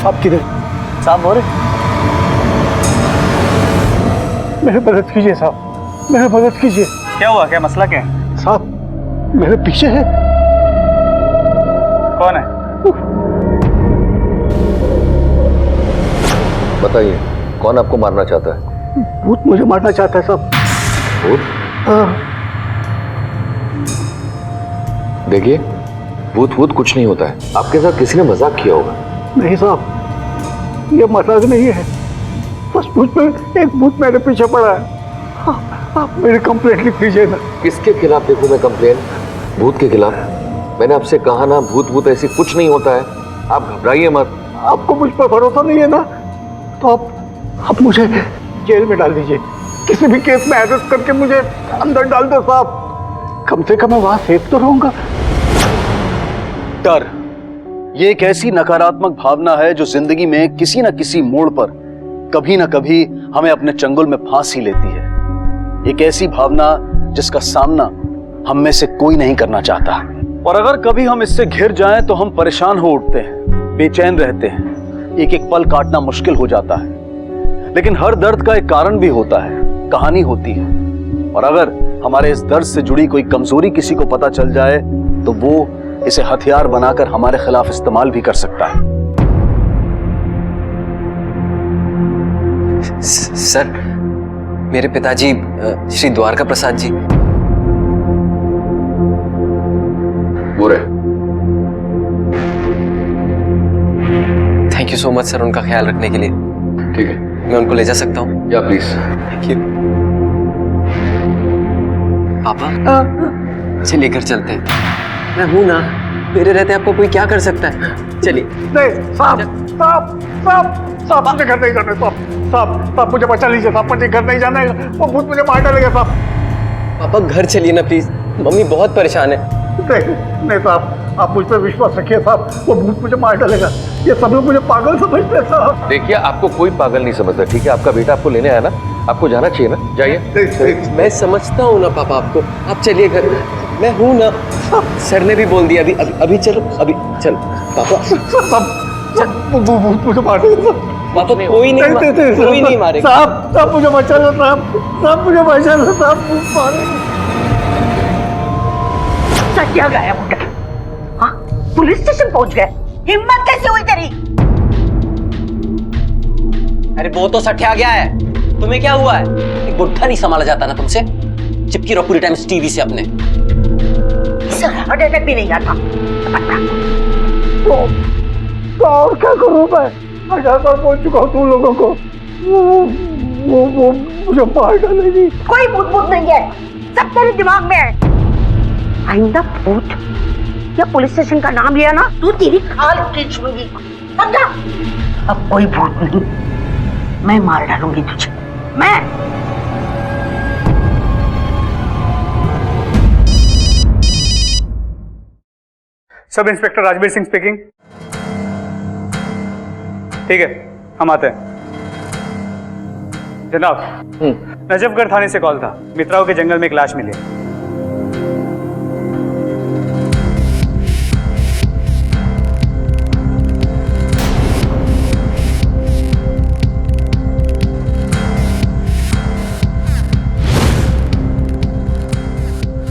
साहब किधर? साहब हो रहे? मेरे मदद कीजिए साहब, मेरे मदद कीजिए। क्या हुआ, क्या मसला क्या है? साहब मेरे पीछे है। कौन है? बताइए, कौन आपको मारना चाहता है? भूत मुझे मारना चाहता है साहब। भूत? हाँ। देखिए, भूत भूत कुछ नहीं होता है। आपके साथ किसी ने मजाक किया होगा। नहीं साहब, ये मजाक नहीं है। सचमुच में एक भूत मेरे पीछे पड़ा है। आप मेरी कंप्लेंट लिख दीजिए ना। किसके खिलाफ लिखूं मैं कंप्लेन? भूत के खिलाफ? मैंने आपसे कहा ना, भूत भूत ऐसी कुछ नहीं होता है। आप घबराइए मत। आपको मुझ पर भरोसा नहीं है ना, तो आप मुझे जेल में डाल दीजिए। किसी भी केस में अरेस्ट करके मुझे अंदर डाल दो साहब। कम से कम मैं वहां सेफ तो रहूंगा। डर, ये एक ऐसी नकारात्मक भावना है जो जिंदगी में किसी न किसी मोड़ पर कभी ना कभी हमें अपने चंगुल में फांस ही लेती है। एक ऐसी भावना जिसका सामना हम में से कोई नहीं करना चाहता, और अगर कभी हम इससे घिर जाएं तो हम परेशान हो उठते हैं, बेचैन रहते हैं, एक एक पल काटना मुश्किल हो जाता है। लेकिन हर दर्द का एक कारण भी होता है, कहानी होती है, और अगर हमारे इस दर्द से जुड़ी कोई कमजोरी किसी को पता चल जाए तो वो इसे हथियार बनाकर हमारे खिलाफ इस्तेमाल भी कर सकता है। सर, मेरे पिताजी श्री द्वारका प्रसाद जी। बुरे। Thank you so much sir, उनका ख्याल रखने के लिए। ठीक है, मैं उनको ले जा सकता हूँ? या प्लीज। Thank you. पापा चलिए घर चलते हैं। मैं हूं ना, मेरे रहते आपको कोई क्या कर सकता है। चलिए। नहीं साहब, साहब साहब साहब, मुझे घर नहीं जाना साहब। साहब साहब मुझे बचा लीजिए साहब, मुझे घर नहीं जाना है। वो भूत मुझे मार डालेगा साहब। पापा घर चलिए ना प्लीज, मम्मी बहुत परेशान है। नहीं साहब, आप मुझ पर विश्वास रखिए साहब, वो भूत मुझे मार डालेगा। ये सब लोग मुझे पागल समझते हैं साहब। देखिए, आपको कोई पागल नहीं समझता, ठीक है? आपका बेटा आपको लेने आया ना, आपको जाना चाहिए ना, जाइए। मैं समझता हूँ ना पापा आपको, आप चलिए घर, मैं हूँ ना। सर ने भी बोल दिया अभी अभी अभी चलो, अभी चलो पापा। साहब वो भूत मुझे मार देगा पापा, कोई नहीं मारेगा। साहब साहब मुझे बचा लो साहब, साहब मुझे बचा लो साहब, भूत मारेगा। क्या गया मुझे? हाँ, पुलिस स्टेशन पहुंच गए। हिम्मत कैसे हुई तेरी? अरे वो तो सठिया गया है, तुम्हें क्या हुआ है? एक बुढ़ा नहीं संभाला जाता ना तुमसे, चिपकी रहो पूरी टाइम टीवी से अपने। हार्ट अटैक भी नहीं आता। तो और क्या करूं मैं? 1000 बार बोल चुका हूं तुम लोगों को, वो मुझे मार डालेगी। कोई भूत नहीं है, सब तेरे दिमाग में है। आइंदा भूत या पुलिस स्टेशन का नाम लिया ना, तू तेरी खाल खींचूंगी, समझा? अब कोई भूत नहीं, मैं मार डालूंगी तुझे, मैं। Sub inspector Rajveer Singh speaking. ठीक है, हम आते हैं। जनाब, नजफगढ़ थाने से कॉल था, मित्राओं के जंगल में एक लाश मिली।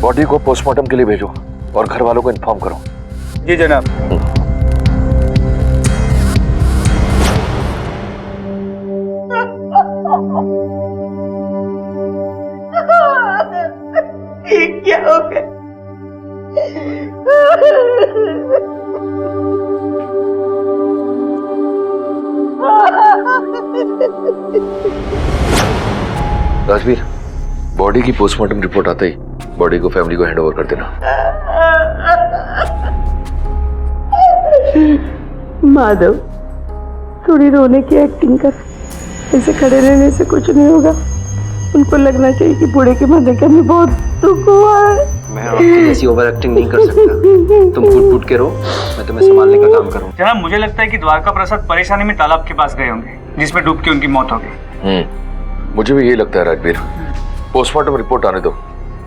बॉडी को पोस्टमार्टम के लिए भेजो और घर वालों को इन्फॉर्म करो। जी जनाब। क्या हो गया? राजवीर, बॉडी की पोस्टमार्टम रिपोर्ट आते ही बॉडी को फैमिली को हैंडओवर कर देना। माधव, थोड़ी रोने की एक्टिंग कर, ऐसे खड़े रहने से कुछ नहीं होगा। उनको लगना चाहिए कि बूढ़े के मरने का हमें बहुत दुख हुआ है। मैं आपकी जैसी ओवर एक्टिंग नहीं कर सकता, तुम फुट फुट के रो, मैं तुम्हें संभालने का काम करूँ। जनाब, मुझे लगता है कि द्वारका प्रसाद परेशानी में तालाब के पास गए होंगे, जिसमें डूब के उनकी मौत हो गई। मुझे भी यही लगता है राजवीर। पोस्टमार्टम रिपोर्ट आने दो,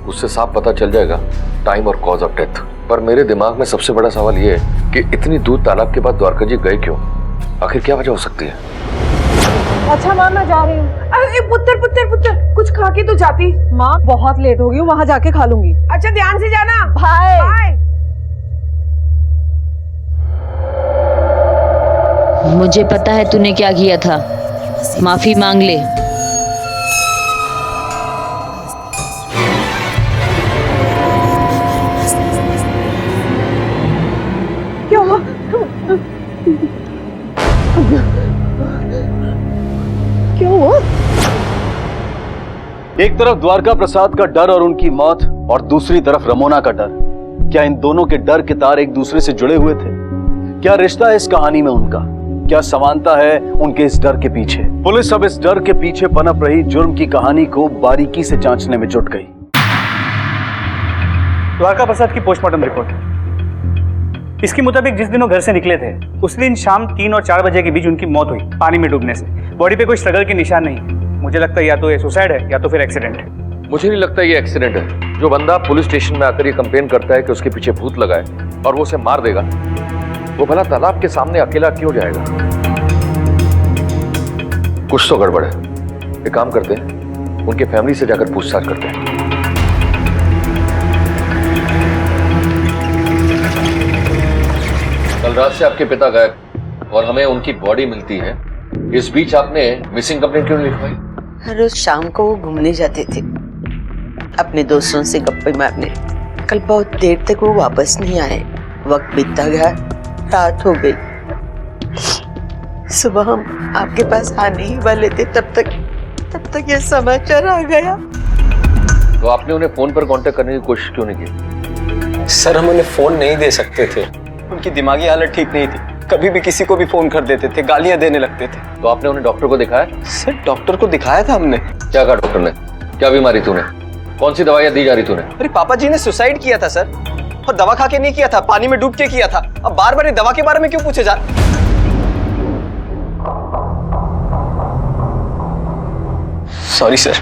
उससे साफ पता चल जाएगा टाइम और कॉज ऑफ डेथ। पर मेरे दिमाग में सबसे बड़ा सवाल ये है कि इतनी दूर तालाब के बाद द्वारका जी गए क्यों? आखिर क्या वजह हो सकती है? अच्छा माँ, मैं जा रही हूँ। अरे पुत्र पुत्र पुत्र, कुछ खा के तो जाती। माँ बहुत लेट हो गई हूँ, वहाँ जाके खा लूंगी। अच्छा ध्यान से जाना। Bye bye. मुझे पता है तूने क्या किया था, माफी मांग ले। क्या हुआ? क्या हुआ? एक तरफ द्वारका प्रसाद का डर और उनकी मौत, और दूसरी तरफ रमोना का डर। क्या इन दोनों के डर के तार एक दूसरे से जुड़े हुए थे? क्या रिश्ता है इस कहानी में उनका? क्या समानता है उनके इस डर के पीछे? पुलिस अब इस डर के पीछे पनप रही जुर्म की कहानी को बारीकी से जांचने में जुट गई। द्वारका प्रसाद की पोस्टमार्टम रिपोर्ट। इसके मुताबिक जिस दिन वो घर से निकले थे उस दिन शाम 3 और 4 बजे के बीच उनकी मौत हुई पानी में डूबने से। बॉडी पे कोई स्ट्रगल के निशान नहीं। मुझे लगता है या तो ये सुसाइड है या तो फिर एक्सीडेंट है। मुझे नहीं लगता ये एक्सीडेंट है। जो बंदा पुलिस स्टेशन में आकर ये कंप्लेन करता है कि उसके पीछे भूत लगा है और वो उसे मार देगा, वो भला तालाब के सामने अकेला क्यों जाएगा? कुछ तो गड़बड़ है। एक काम करते हैं, उनके फैमिली से जाकर पूछताछ करते हैं। कल रात से आपके पिता गायब और हमें उनकी बॉडी मिलती है। इस बीच आपने मिसिंग कंप्लेंट क्यों नहीं लिखवाई? हर रोज शाम को वो घूमने जाते थे अपने दोस्तों से गप्पे मारने। कल बहुत देर तक वो वापस नहीं आए। वक्त बीतता गया, रात हो गई। सुबह हम आपके पास आने ही वाले थे, तब तक ये समाचार आ गया। तो आपने उन्हें फोन पर कांटेक्ट करने की कोशिश क्यों नहीं की? सर हम उन्हें फोन नहीं दे सकते थे, उनकी दिमागी हालत ठीक नहीं थी। कभी भी किसी को भी फोन कर देते थे, गालियां देने लगते थे। तो आपने उन्हें डॉक्टर को दिखाया? सर डॉक्टर को दिखाया था हमने। क्या कहा डॉक्टर ने? क्या बीमारी तूने? कौन सी दवाइयां दी जा रही तूने? अरे पापा जी ने सुसाइड किया था सर, और दवा खा के नहीं किया था, पानी में डूब के किया था। अब बार बार दवा के बारे में क्यों पूछे जा? सॉरी सर,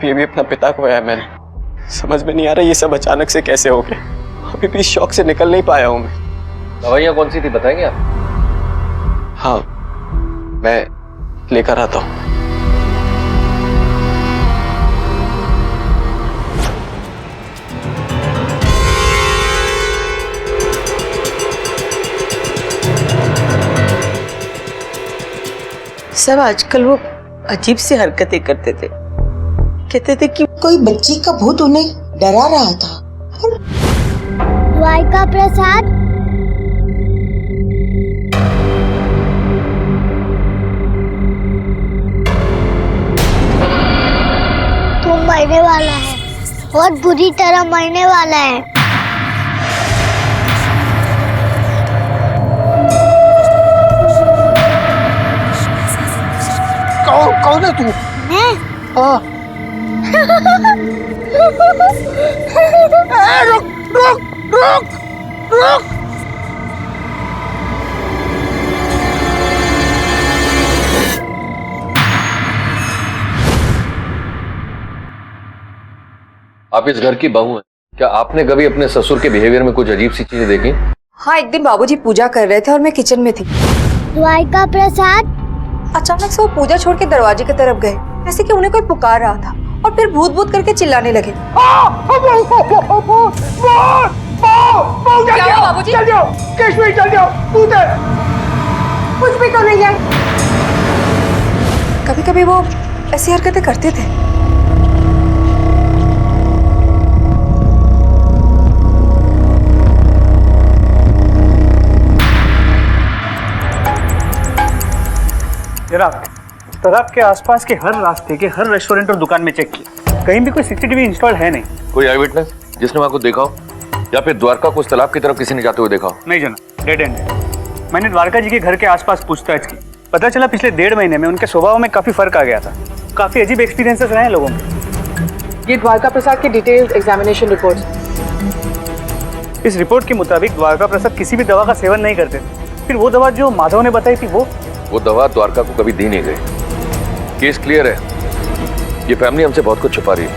ये भी अपना पिता खोया मैंने। समझ में नहीं आ रहा ये सब अचानक से कैसे हो गया। अभी भी शॉक से निकल नहीं पाया हूं मैं। दवाइयां कौन सी थी बताएंगे आप? हाँ मैं लेकर आता हूं। सब आजकल वो अजीब सी हरकतें करते थे। कहते थे कि कोई बच्ची का भूत उन्हें डरा रहा था। द्वारका प्रसाद, तू मरने वाला है, बहुत बुरी तरह मरने वाला है। कौन है तू? मैं? हाँ। रुक रुक रुक रुक। आप इस घर की बहू हैं। क्या आपने कभी अपने ससुर के बिहेवियर में कुछ अजीब सी चीजें देखी? हाँ, एक दिन बाबूजी पूजा कर रहे थे और मैं किचन में थी। द्वारका प्रसाद, अचानक से वो पूजा छोड़ के दरवाजे की तरफ गए, जैसे कि उन्हें कोई पुकार रहा था, और फिर भूत भूत करके चिल्लाने लगे। क्या हुआ बाबूजी? चल जाओ कश्मीर, चल जाओ। भूत है। कुछ भी तो नहीं है। कभी कभी वो ऐसी हरकतें करते थे। तालाब के आसपास के हर रास्ते के हर रेस्टोरेंट और दुकान में चेक किया, कहीं भी कोई सीसीटीवी इंस्टॉल है नहीं। कोई आई विटनेस जिसने वहां को देखा हो, या फिर द्वारका को उस तालाब की तरफ किसी ने जाते हुए देखा हो? नहीं जना, डेड एंड है। मैंने द्वारका जी के घर के आसपास पूछताछ की, पता चला पिछले 1.5 महीने में उनके स्वभाव में काफी फर्क आ गया था। काफी अजीब एक्सपीरियंसेस रहे हैं लोगों में। ये द्वारका प्रसाद की डिटेल्ड एग्जामिनेशन रिपोर्ट। इस रिपोर्ट के मुताबिक द्वारका प्रसाद किसी भी दवा का सेवन नहीं करते थे। फिर वो दवा जो माधव ने बताई थी वो दवा द्वारका को कभी दी नहीं गई। केस क्लियर है। ये फैमिली हमसे बहुत कुछ छुपा रही है।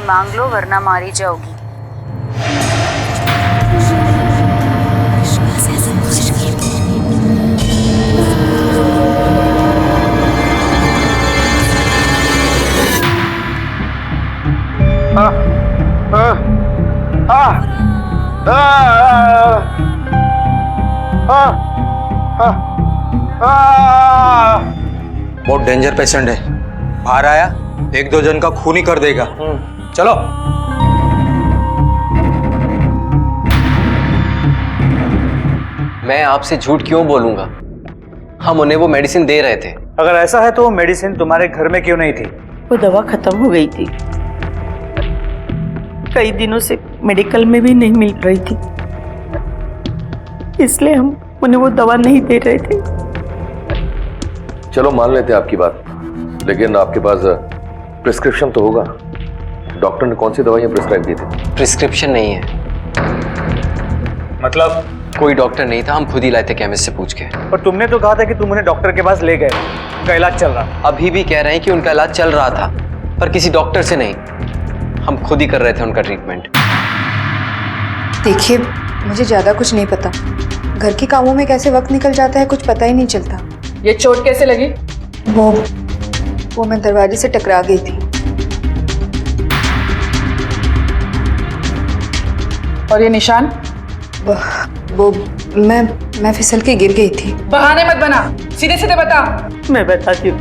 माफी मांग लो वरना मारी जाओगी। बहुत डेंजर पेशेंट है, बाहर आया 1-2 जन का खून ही कर देगा। चलो। मैं आपसे झूठ क्यों बोलूंगा, हम उन्हें वो मेडिसिन दे रहे थे। अगर ऐसा है तो वो मेडिसिन तुम्हारे घर में क्यों नहीं थी? वो दवा खत्म हो गई थी, कई दिनों से मेडिकल में भी नहीं मिल रही थी, इसलिए हम उन्हें वो दवा नहीं दे रहे थे। चलो मान लेते हैं आपकी बात, लेकिन आपके पास प्रिस्क्रिप्शन तो होगा। डॉक्टर ने कौन सी दवाइयाँ प्रिस्क्राइब की थी? प्रिस्क्रिप्शन नहीं है। मतलब? कोई डॉक्टर नहीं था, हम खुद ही लाए थे केमिस्ट से पूछ के। पर तुमने तो कहा था कि तुम उन्हें डॉक्टर के पास ले गए, उनका इलाज चल रहा। अभी भी कह रहे हैं कि उनका इलाज चल रहा था, पर किसी डॉक्टर से नहीं, हम खुद ही कर रहे थे उनका ट्रीटमेंट। देखिए, मुझे ज्यादा कुछ नहीं पता, घर के कामों में कैसे वक्त निकल जाता है कुछ पता ही नहीं चलता। ये चोट कैसे लगी? वो मैं दरवाजे से टकरा गई थी। और ये निशान? वो मैं फिसल के गिर गई थी। बहाने मत बना, सीधे सीधे बता। मैं बताती हूँ,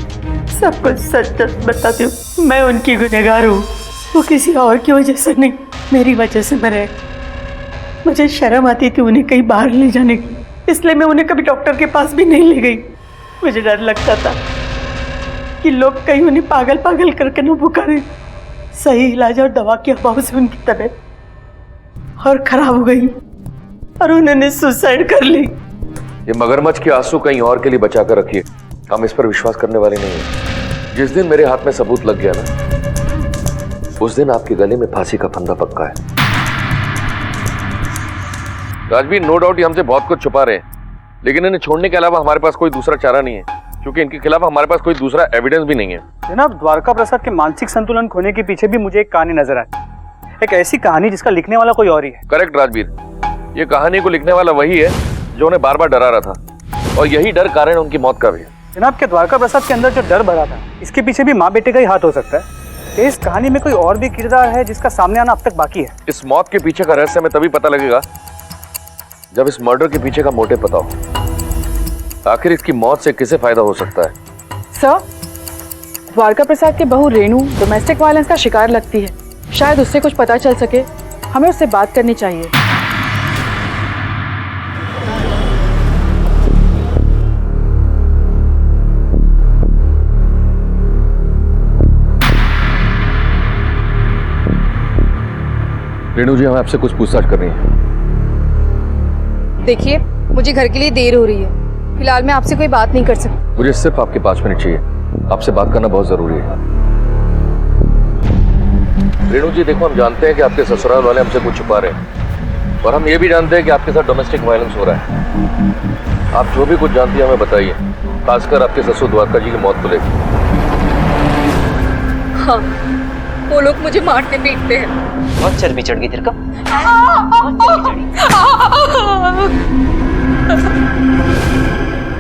सब कुछ सच बताती हूँ। मैं उनकी गुनहगार हूँ, वो किसी और की वजह से नहीं, मेरी वजह से मरे। मुझे शर्म आती थी उन्हें कहीं बाहर ले जाने की, इसलिए मैं उन्हें कभी डॉक्टर के पास भी नहीं ले गई। मुझे डर लगता था कि लोग कहीं उन्हें पागल पागल करके न पुकारे। सही इलाज और दवा के अभाव से उनकी तबीयत और खराब हो गई और उन्होंने सुसाइड कर ली। ये मगरमच्छ के आंसू कहीं और के लिए बचा कर रखिए, हम इस पर विश्वास करने वाले नहीं हैं। जिस दिन मेरे हाथ में सबूत लग गया ना, उस दिन आपके गले में फांसी का फंदा पक्का है। राजवीर, नो डाउट ये हमसे बहुत कुछ छुपा रहे हैं, लेकिन इन्हें छोड़ने के अलावा हमारे पास कोई दूसरा चारा नहीं है, क्योंकि इनके खिलाफ हमारे पास कोई दूसरा एविडेंस भी नहीं है। जनाब, द्वारका प्रसाद के मानसिक संतुलन खोने के पीछे भी मुझे एक कहानी नजर आई, एक ऐसी कहानी जिसका लिखने वाला कोई और ही है। करेक्ट राजवीर, ये कहानी को लिखने वाला वही है जो उन्हें बार बार डरा रहा था, और यही डर कारण उनकी मौत का भी है। जनाब, के द्वारका प्रसाद के अंदर जो डर भरा था, इसके पीछे भी माँ बेटे का ही हाथ हो सकता है। कि इस कहानी में कोई और भी किरदार है जिसका सामने आना अब तक बाकी है। इस मौत के पीछे का रहस्य हमें तभी पता लगेगा जब इस मर्डर के पीछे का मोटिव पता हो। आखिर इसकी मौत से किसे फायदा हो सकता है? सर, द्वारका प्रसाद के बहू रेणु डोमेस्टिक वायलेंस का शिकार लगती है, शायद उससे कुछ पता चल सके, हमें उससे बात करनी चाहिए। रेणु जी, हमें आपसे कुछ पूछताछ करनी है। देखिए, मुझे घर के लिए देर हो रही है, फिलहाल मैं आपसे कोई बात नहीं कर सकती। मुझे सिर्फ आपके 5 मिनट चाहिए, आपसे बात करना बहुत जरूरी है। रेणु जी, देखो, हम जानते हैं कि आपके ससुराल वाले हमसे कुछ छुपा रहे हैं, और हम ये भी जानते हैं कि आपके साथ डोमेस्टिक वायलेंस हो रहा है। आप जो भी कुछ जानती हैं हमें बताइए, खासकर आपके ससुर द्वारका जी की मौत को लेकर। हाँ, वो लोग मुझे मारते पीटते हैं। बहुत चर्बी चढ़ गई तेरे को।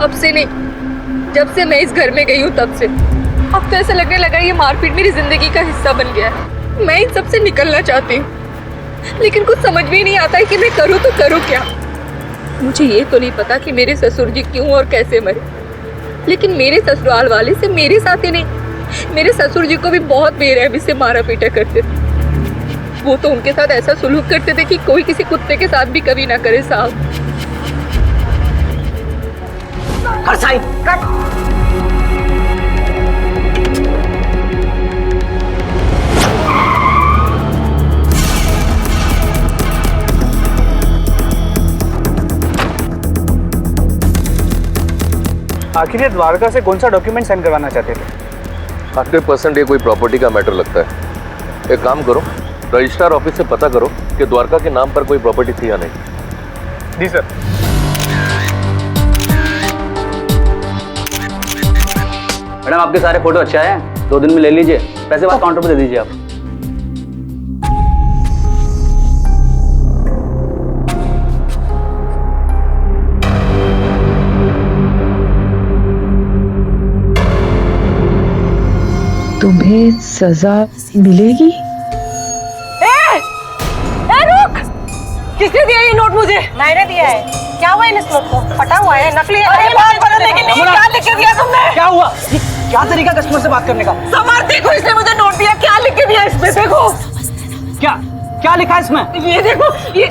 अब से नहीं, जब से मैं इस घर में गई हूँ तब से। अब तो ऐसा लगने लगा ये मारपीट मेरी जिंदगी का हिस्सा बन गया है। मैं इन सब से निकलना चाहती हूँ, लेकिन कुछ समझ भी नहीं आता है कि मैं करूँ तो करूँ क्या। मुझे ये तो नहीं पता कि मेरे ससुर जी क्यों और कैसे मरे, लेकिन मेरे ससुराल वाले से मेरे साथ ही नहीं, मेरे ससुर जी को भी बहुत बेरहमी से मारा पीटा करते थे। वो तो उनके साथ ऐसा सुलूक करते थे कि कोई किसी कुत्ते के साथ भी कभी ना करे। साहब, आखिर ये द्वारका से कौन सा डॉक्यूमेंट साइन करवाना चाहते थे? 100% ये कोई प्रॉपर्टी का मैटर लगता है। एक काम करो, रजिस्ट्रार ऑफिस से पता करो कि द्वारका के नाम पर कोई प्रॉपर्टी थी या नहीं। जी सर। मैडम, आपके सारे फोटो अच्छे आए हैं, 2 दिन में ले लीजिए, पैसे बाद काउंटर पर दे दीजिए आप। तुम्हें सजा मिलेगी? रुक! किसने दिया ये नोट मुझे? मैंने दिया है। क्या हुआ इस नोट को? फटा हुआ है, नकली है। अरे बात बदलने के लिए क्या लिख के दिया तुमने? क्या हुआ? क्या तरीका कस्टमर से बात करने का? समार देखो, इसने मुझे नोट दिया। क्या लिख के दिया इसमें? देखो क्या क्या लिखा है इसमें? ये देखो, ये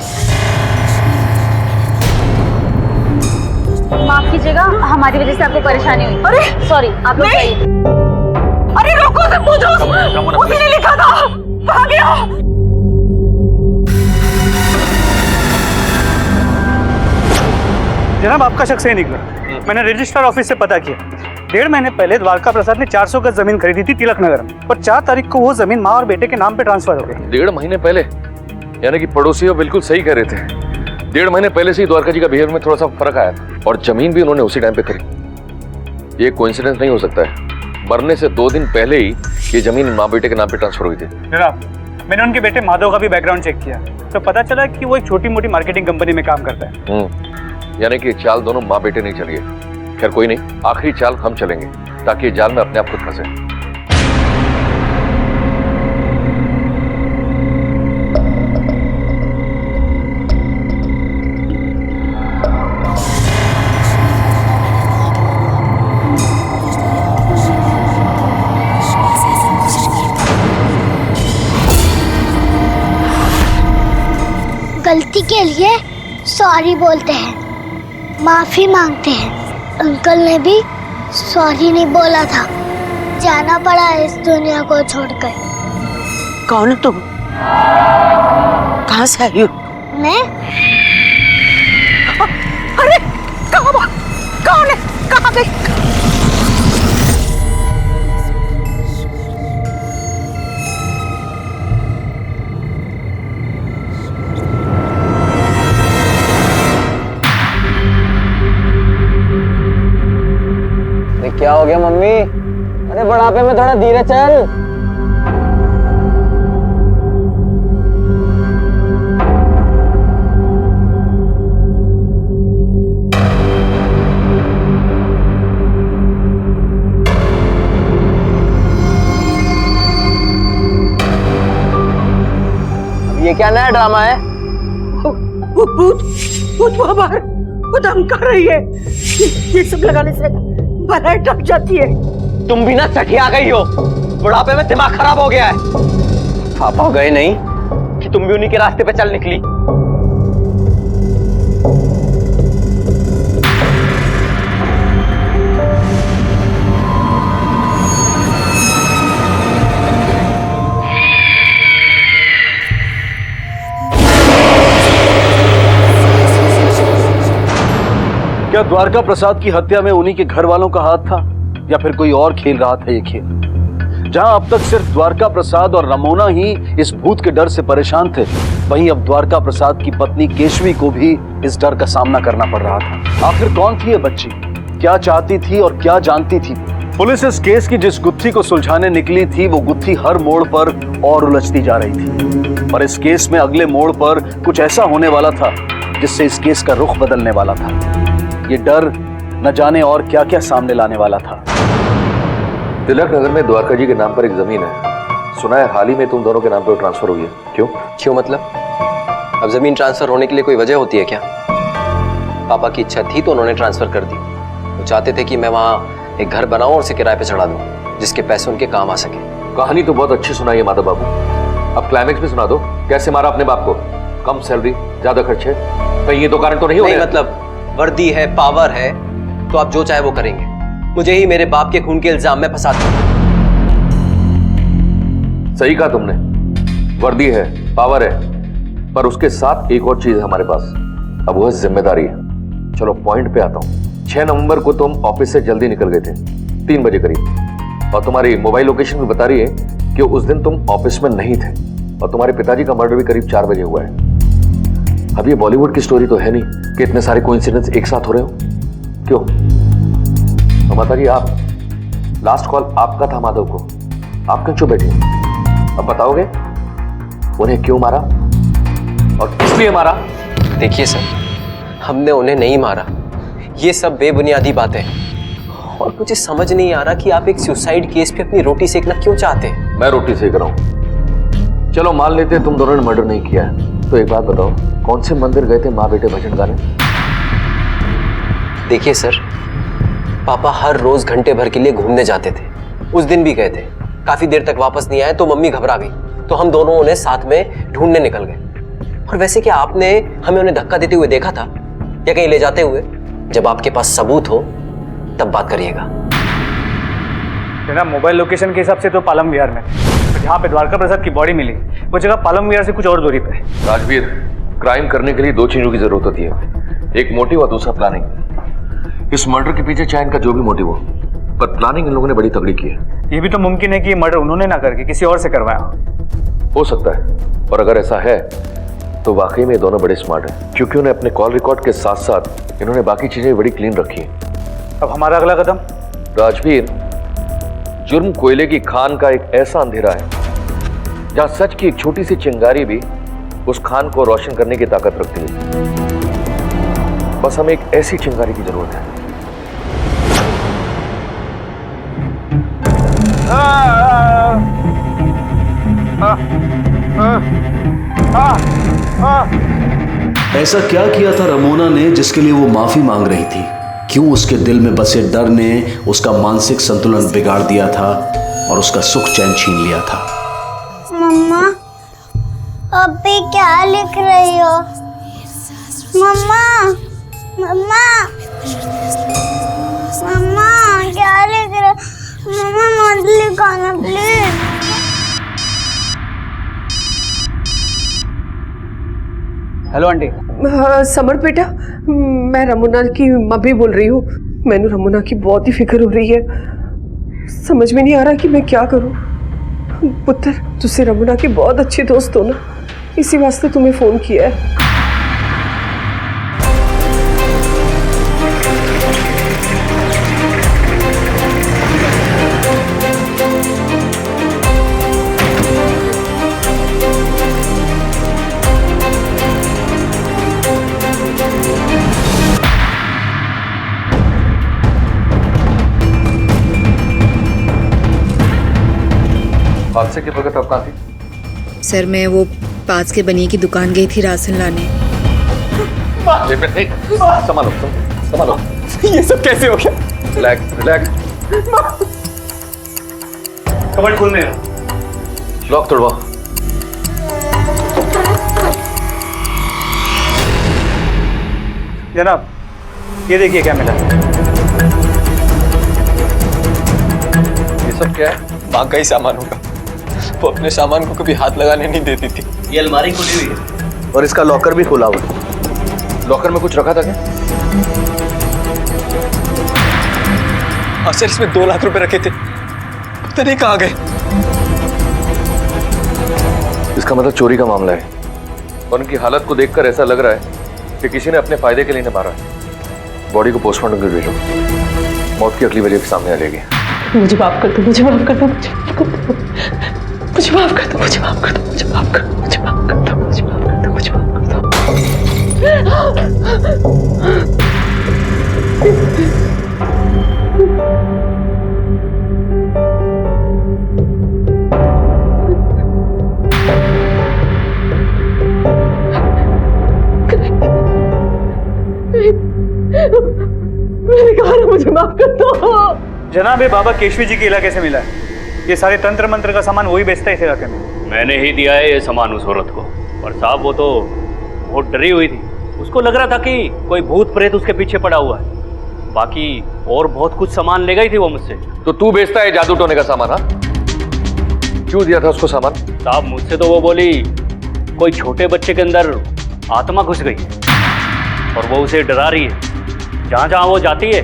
माफ कीजिएगा, हमारी वजह से आपको परेशानी हुई। अरे सॉरी, आप लोग जाइए। अरे रोको, से पूछो, उसी ने लिखा था। कहाँ गया? जनाब, आपका शक सही निकला। मैंने रजिस्ट्रार ऑफिस से पता किया। 1.5 महीने पहले द्वारका प्रसाद ने 400 गज जमीन खरीदी थी तिलक नगर में, और 4 तारीख को वो जमीन माँ और बेटे के नाम पे ट्रांसफर हो गई। 1.5 महीने पहले? यानी कि पड़ोसी बिल्कुल सही कह रहे थे। 1.5 महीने पहले से ही द्वारका जी का बिहेवियर में थोड़ा सा फर्क आया, और जमीन भी उन्होंने उसी टाइम पे खरीदी। ये कोइंसिडेंस नहीं हो सकता है। मरने से 2 दिन पहले ही ये जमीन माँ बेटे के नाम पे ट्रांसफर हुई थी। जनाब, मैंने उनके बेटे माधव का भी बैकग्राउंड चेक किया, तो पता चला कि वो एक छोटी मोटी मार्केटिंग कंपनी में काम करता है। यानी कि चाल दोनों माँ बेटे नहीं चली है। खैर कोई नहीं, आखिरी चाल हम चलेंगे ताकि ये जाल में अपने आप खुद फंसे। गलती के लिए सॉरी बोलते हैं, माफी मांगते हैं। अंकल ने भी सॉरी नहीं बोला था, जाना पड़ा इस दुनिया को छोड़कर। कौन हो तुम? कहाँ से आई हो? मैं? अरे कौन है? कहाँ गई? क्या हो गया मम्मी? अरे बुढ़ापे में थोड़ा धीरे चल। ये क्या नया ड्रामा है? भूत वहाँ बाहर वो दम कर रही है। ये सब लगाने से भलाई टक जाती है। तुम भी ना चटिया गई हो। बुढ़ापे में दिमाग खराब हो गया है। पापा गए नहीं कि तुम भी उन्हीं के रास्ते पे चल निकली। क्या द्वारका प्रसाद की हत्या में उन्हीं के घर वालों का हाथ था, या फिर कोई और खेल रहा था ये खेल? जहां अब तक सिर्फ द्वारका प्रसाद और रमोना ही इस भूत के डर से परेशान थे, वहीं अब द्वारका प्रसाद की पत्नी केशवी को भी इस डर का सामना करना पड़ रहा था। आखिर कौन थी ये बच्ची? क्या चाहती थी और क्या जानती थी? पुलिस इस केस की जिस गुत्थी को सुलझाने निकली थी, वो गुत्थी हर मोड़ पर और उलझती जा रही थी। और इस केस में अगले मोड़ पर कुछ ऐसा होने वाला था जिससे इस केस का रुख बदलने वाला था। ये डर न जाने और क्या क्या सामने लाने वाला था। तिलक नगर में द्वारका जी के नाम पर एक जमीन है। सुना है हाल ही में तुम दोनों के नाम पर ट्रांसफर हुई है। क्यों मतलब? अब जमीन ट्रांसफर होने के लिए कोई वजह होती है क्या? पापा की इच्छा थी तो उन्होंने ट्रांसफर कर दी। वो चाहते थे कि मैं वहाँ एक घर बनाऊं और उसे किराए पे चढ़ा दूं, जिसके पैसे उनके काम आ सके। कहानी तो बहुत अच्छी सुनाई है माधव बाबू, अब क्लाइमेक्स भी सुना दो। कैसे मारा अपने बाप को? कम सैलरी, ज्यादा खर्चे, कहीं ये दो कारण तो नहीं हो रहे? मतलब वर्दी है, पावर है, तो आप जो चाहे वो करेंगे। मुझे ही मेरे बाप के खून के इल्जाम में फंसा दिया। सही कहा तुमने, वर्दी है, पावर है, पर उसके साथ एक और चीज है हमारे पास। अब वो है जिम्मेदारी है। चलो पॉइंट पे आता हूँ। 6 नवंबर को तुम ऑफिस से जल्दी निकल गए थे, 3 बजे करीब, और तुम्हारी मोबाइल लोकेशन भी बता रही है कि उस दिन तुम ऑफिस में नहीं थे, और तुम्हारे पिताजी का मर्डर भी करीब 4 बजे हुआ है। अब ये बॉलीवुड की स्टोरी तो है नहीं कि इतने सारे कोइंसिडेंस एक साथ हो रहे हो। क्यों? तो माता जी, आप लास्ट कॉल आपका था माधव को, आप क्यों चुप बैठे? अब बताओगे उन्हें क्यों मारा और किस लिए मारा? देखिए सर, हमने उन्हें नहीं मारा। ये सब बेबुनियादी बातें हैं। और मुझे समझ नहीं आ रहा कि आप एक सुसाइड केस पे अपनी रोटी सेकना क्यों चाहते हैं। मैं रोटी सेक रहा हूँ। चलो मान लेते तुम दोनों ने मर्डर नहीं किया है, तो एक बात बताओ, कौन से मंदिर गए थे माँ बेटे भजन गाने? देखिए सर, पापा हर रोज घंटे भर के लिए घूमने जाते थे। उस दिन भी गए थे, काफी देर तक वापस नहीं आए तो मम्मी घबरा गई, तो हम दोनों उन्हें साथ में ढूंढने निकल गए। और वैसे क्या आपने हमें उन्हें धक्का देते हुए देखा था या कहीं ले जाते हुए? जब आपके पास सबूत हो तब बात करिएगा। जनाब, मोबाइल लोकेशन के हिसाब से तो पालम विहार में, जहाँ पे द्वारका प्रसाद की बॉडी मिली वो जगह पालम विहार से कुछ और दूरी पे है। राजवीर, क्राइम करने के लिए दो चीजों की जरूरत होती है, एक मोटिव और दूसरा प्लानिंग। इस मर्डर के पीछे चाहे इनका जो भी मोटिव हो, पर प्लानिंग इन लोगों ने बड़ी तगड़ी की है। ये भी तो मुमकिन है कि ये मर्डर उन्होंने ना करके किसी और से करवाया हो सकता है, और अगर ऐसा है तो वाकई में ये दोनों बड़े स्मार्ट हैं, क्योंकि उन्हें अपने कॉल रिकॉर्ड के साथ साथ इन्होंने बाकी चीजें बड़ी क्लीन रखी हैं। अब हमारा अगला कदम? राजवीर, जुर्म कोयले की खान का एक ऐसा अंधेरा है जहां सच की एक छोटी सी चिंगारी भी उस खान को रोशन करने की ताकत रखती है। बस हमें एक ऐसी चिंगारी की जरूरत है। ऐसा क्या किया था रमोना ने जिसके लिए वो माफी मांग रही थी? क्यों उसके दिल में बसे डर ने उसका मानसिक संतुलन बिगाड़ दिया था और उसका सुख चैन छीन लिया था? मम्मा, अभी क्या लिख रही हो? मम्मा, मम्मा, मम्मा, क्या लिख रहे हो? मम्मा मत लिखाना प्लीज। Hello aunty. समर बेटा, मैं रमुना की मम्मी बोल रही हूँ। मैंने रमुना की बहुत ही फिक्र हो रही है, समझ में नहीं आ रहा कि मैं क्या करूँ। पुत्र, तुझसे रमुना की बहुत अच्छी दोस्त हो ना, इसी वास्ते तुम्हें फोन किया है। हादसे के वक्त आप कहाँ थी? सर, मैं वो पास के बनिए की दुकान गई थी राशन लाने। संभालो, संभालो। ये सब कैसे हो गया? Relax, relax. कबर्ड खोलने का लॉक तोड़वा। जनाब, ये देखिए क्या मिला। ये सब क्या है? माँ का ही सामान होगा, वो अपने सामान को कभी हाथ लगाने नहीं देती थी। ये अलमारी खुली हुई है और इसका लॉकर भी खुला हुआ है। लॉकर में कुछ रखा था क्या? हाँ सर, इसमें 2 लाख रुपए रखे थे, पता नहीं कहाँ गए। इसका मतलब चोरी का मामला है, और उनकी हालत को देखकर ऐसा लग रहा है कि किसी ने अपने फायदे के लिए इन्हें मारा है। बॉडी को पोस्टमार्टम कर भेजो, मौत की अगली वजह के सामने आ जाएगी। मुझे माफ कर दो, मुझे माफ कर दो, मुझे माफ कर दो, मुझे माफ कर दो, मुझे माफ कर दो, मुझे माफ कर दो, मुझे माफ कर दो, मुझे माफ कर दो, मुझे माफ कर मैंने कहा ना, मुझे माफ कर दो। जनाब, ये बाबा केशवी जी के इलाके से मिला है। ये सारे तंत्र मंत्र का सामान वही बेचता है इस इलाके में। मैंने ही दिया है ये सामान उस औरत को, और साहब वो तो बहुत डरी हुई थी। उसको लग रहा था कि कोई भूत प्रेत उसके पीछे पड़ा हुआ है। बाकी और बहुत कुछ सामान ले गई थी वो मुझसे। तो तू बेचता है जादू टोने का सामान? हाँ, क्यों दिया था उसको सामान? साहब मुझसे तो वो बोली कोई छोटे बच्चे के अंदर आत्मा घुस गई है और वो उसे डरा रही है। जहाँ जहाँ वो जाती है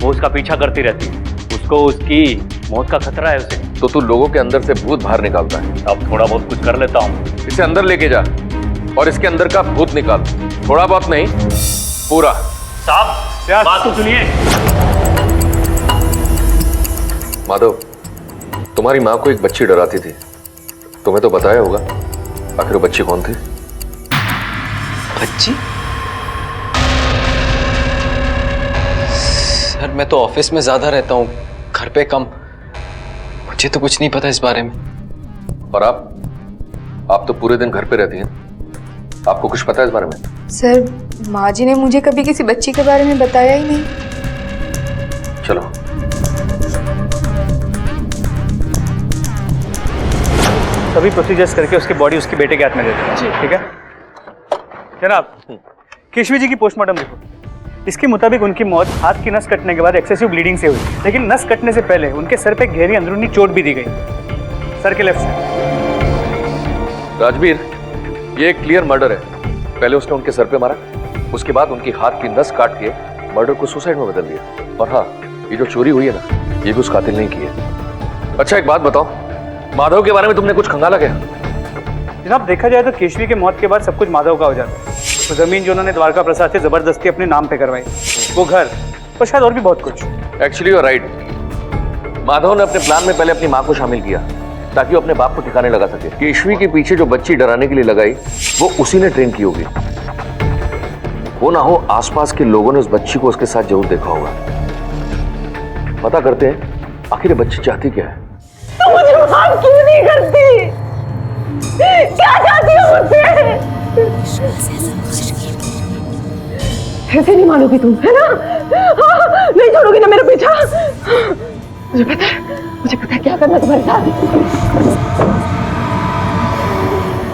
वो उसका पीछा करती रहती है, उसको उसकी मौत का खतरा है उसे। तो तू लोगों के अंदर से भूत बाहर निकालता है? अब थोड़ा बहुत कुछ कर लेता हूँ। इसे अंदर लेके जा और इसके अंदर का भूत निकाल। थोड़ा बहुत नहीं, पूरा। साहब बात तो सुनिए। माधव, तुम्हारी माँ को एक बच्ची डराती थी, तुम्हें तो बताया होगा। आखिर वो बच्ची कौन थी? बच्ची? सर मैं तो ऑफिस में ज्यादा रहता हूँ, घर पे कम। मुझे तो कुछ नहीं पता इस बारे में। और आप तो पूरे दिन घर पे रहती हैं, आपको कुछ पता है इस बारे में? सर माँ जी ने मुझे कभी किसी बच्ची के बारे में बताया ही नहीं। चलो सभी प्रोसीजर्स करके उसकी बॉडी उसके बेटे के हाथ में देते हैं, ठीक है जनाब। केशवी जी की पोस्टमार्टम रिपोर्ट, इसके मुताबिक उनकी मौत हाथ की नस कटने के बाद एक्सेसिव ब्लीडिंग से हुई, लेकिन नस कटने से पहले उनके सर पे गहरी अंदरूनी चोट भी दी गई, सर के लेफ्ट साइड। राजवीर, ये एक क्लियर मर्डर है। पहले उसने उनके सर पे मारा, उसके बाद उनकी हाथ की नस काट के मर्डर को सुसाइड में बदल दिया। और हाँ, ये जो चोरी हुई है ना, ये भी उस कातिल ने की है। अच्छा एक बात बताओ, माधव के बारे में तुमने कुछ खंगाला क्या? जनाब देखा जाए तो केशवी के मौत के बाद सब कुछ माधव का हो जाता है। तो जमीन जो उन्होंने द्वारका प्रसाद से जबरदस्ती अपने नाम पे करवाई, वो घर और शायद और भी बहुत कुछ। Actually you are right. Madhav ने अपने प्लान में पहले अपनी माँ को शामिल किया ताकि वो अपने बाप को ठिकाने लगा सके। केशवी के पीछे जो बच्ची डराने के लिए लगाई, वो उसी ने ट्रेन की होगी। वो ना हो आसपास के लोगों ने उस बच्ची को उसके साथ जरूर देखा होगा। पता करते हैं आखिर ये बच्ची चाहती क्या है। तो मुझे माफ क्यों नहीं करती? क्या चाहती हो मुझसे? ऐसे नहीं मानोगी तुम, है ना? हाँ, नहीं छोड़ोगी ना मेरा पीछा? मुझे पता है क्या करना तुम्हारे साथ।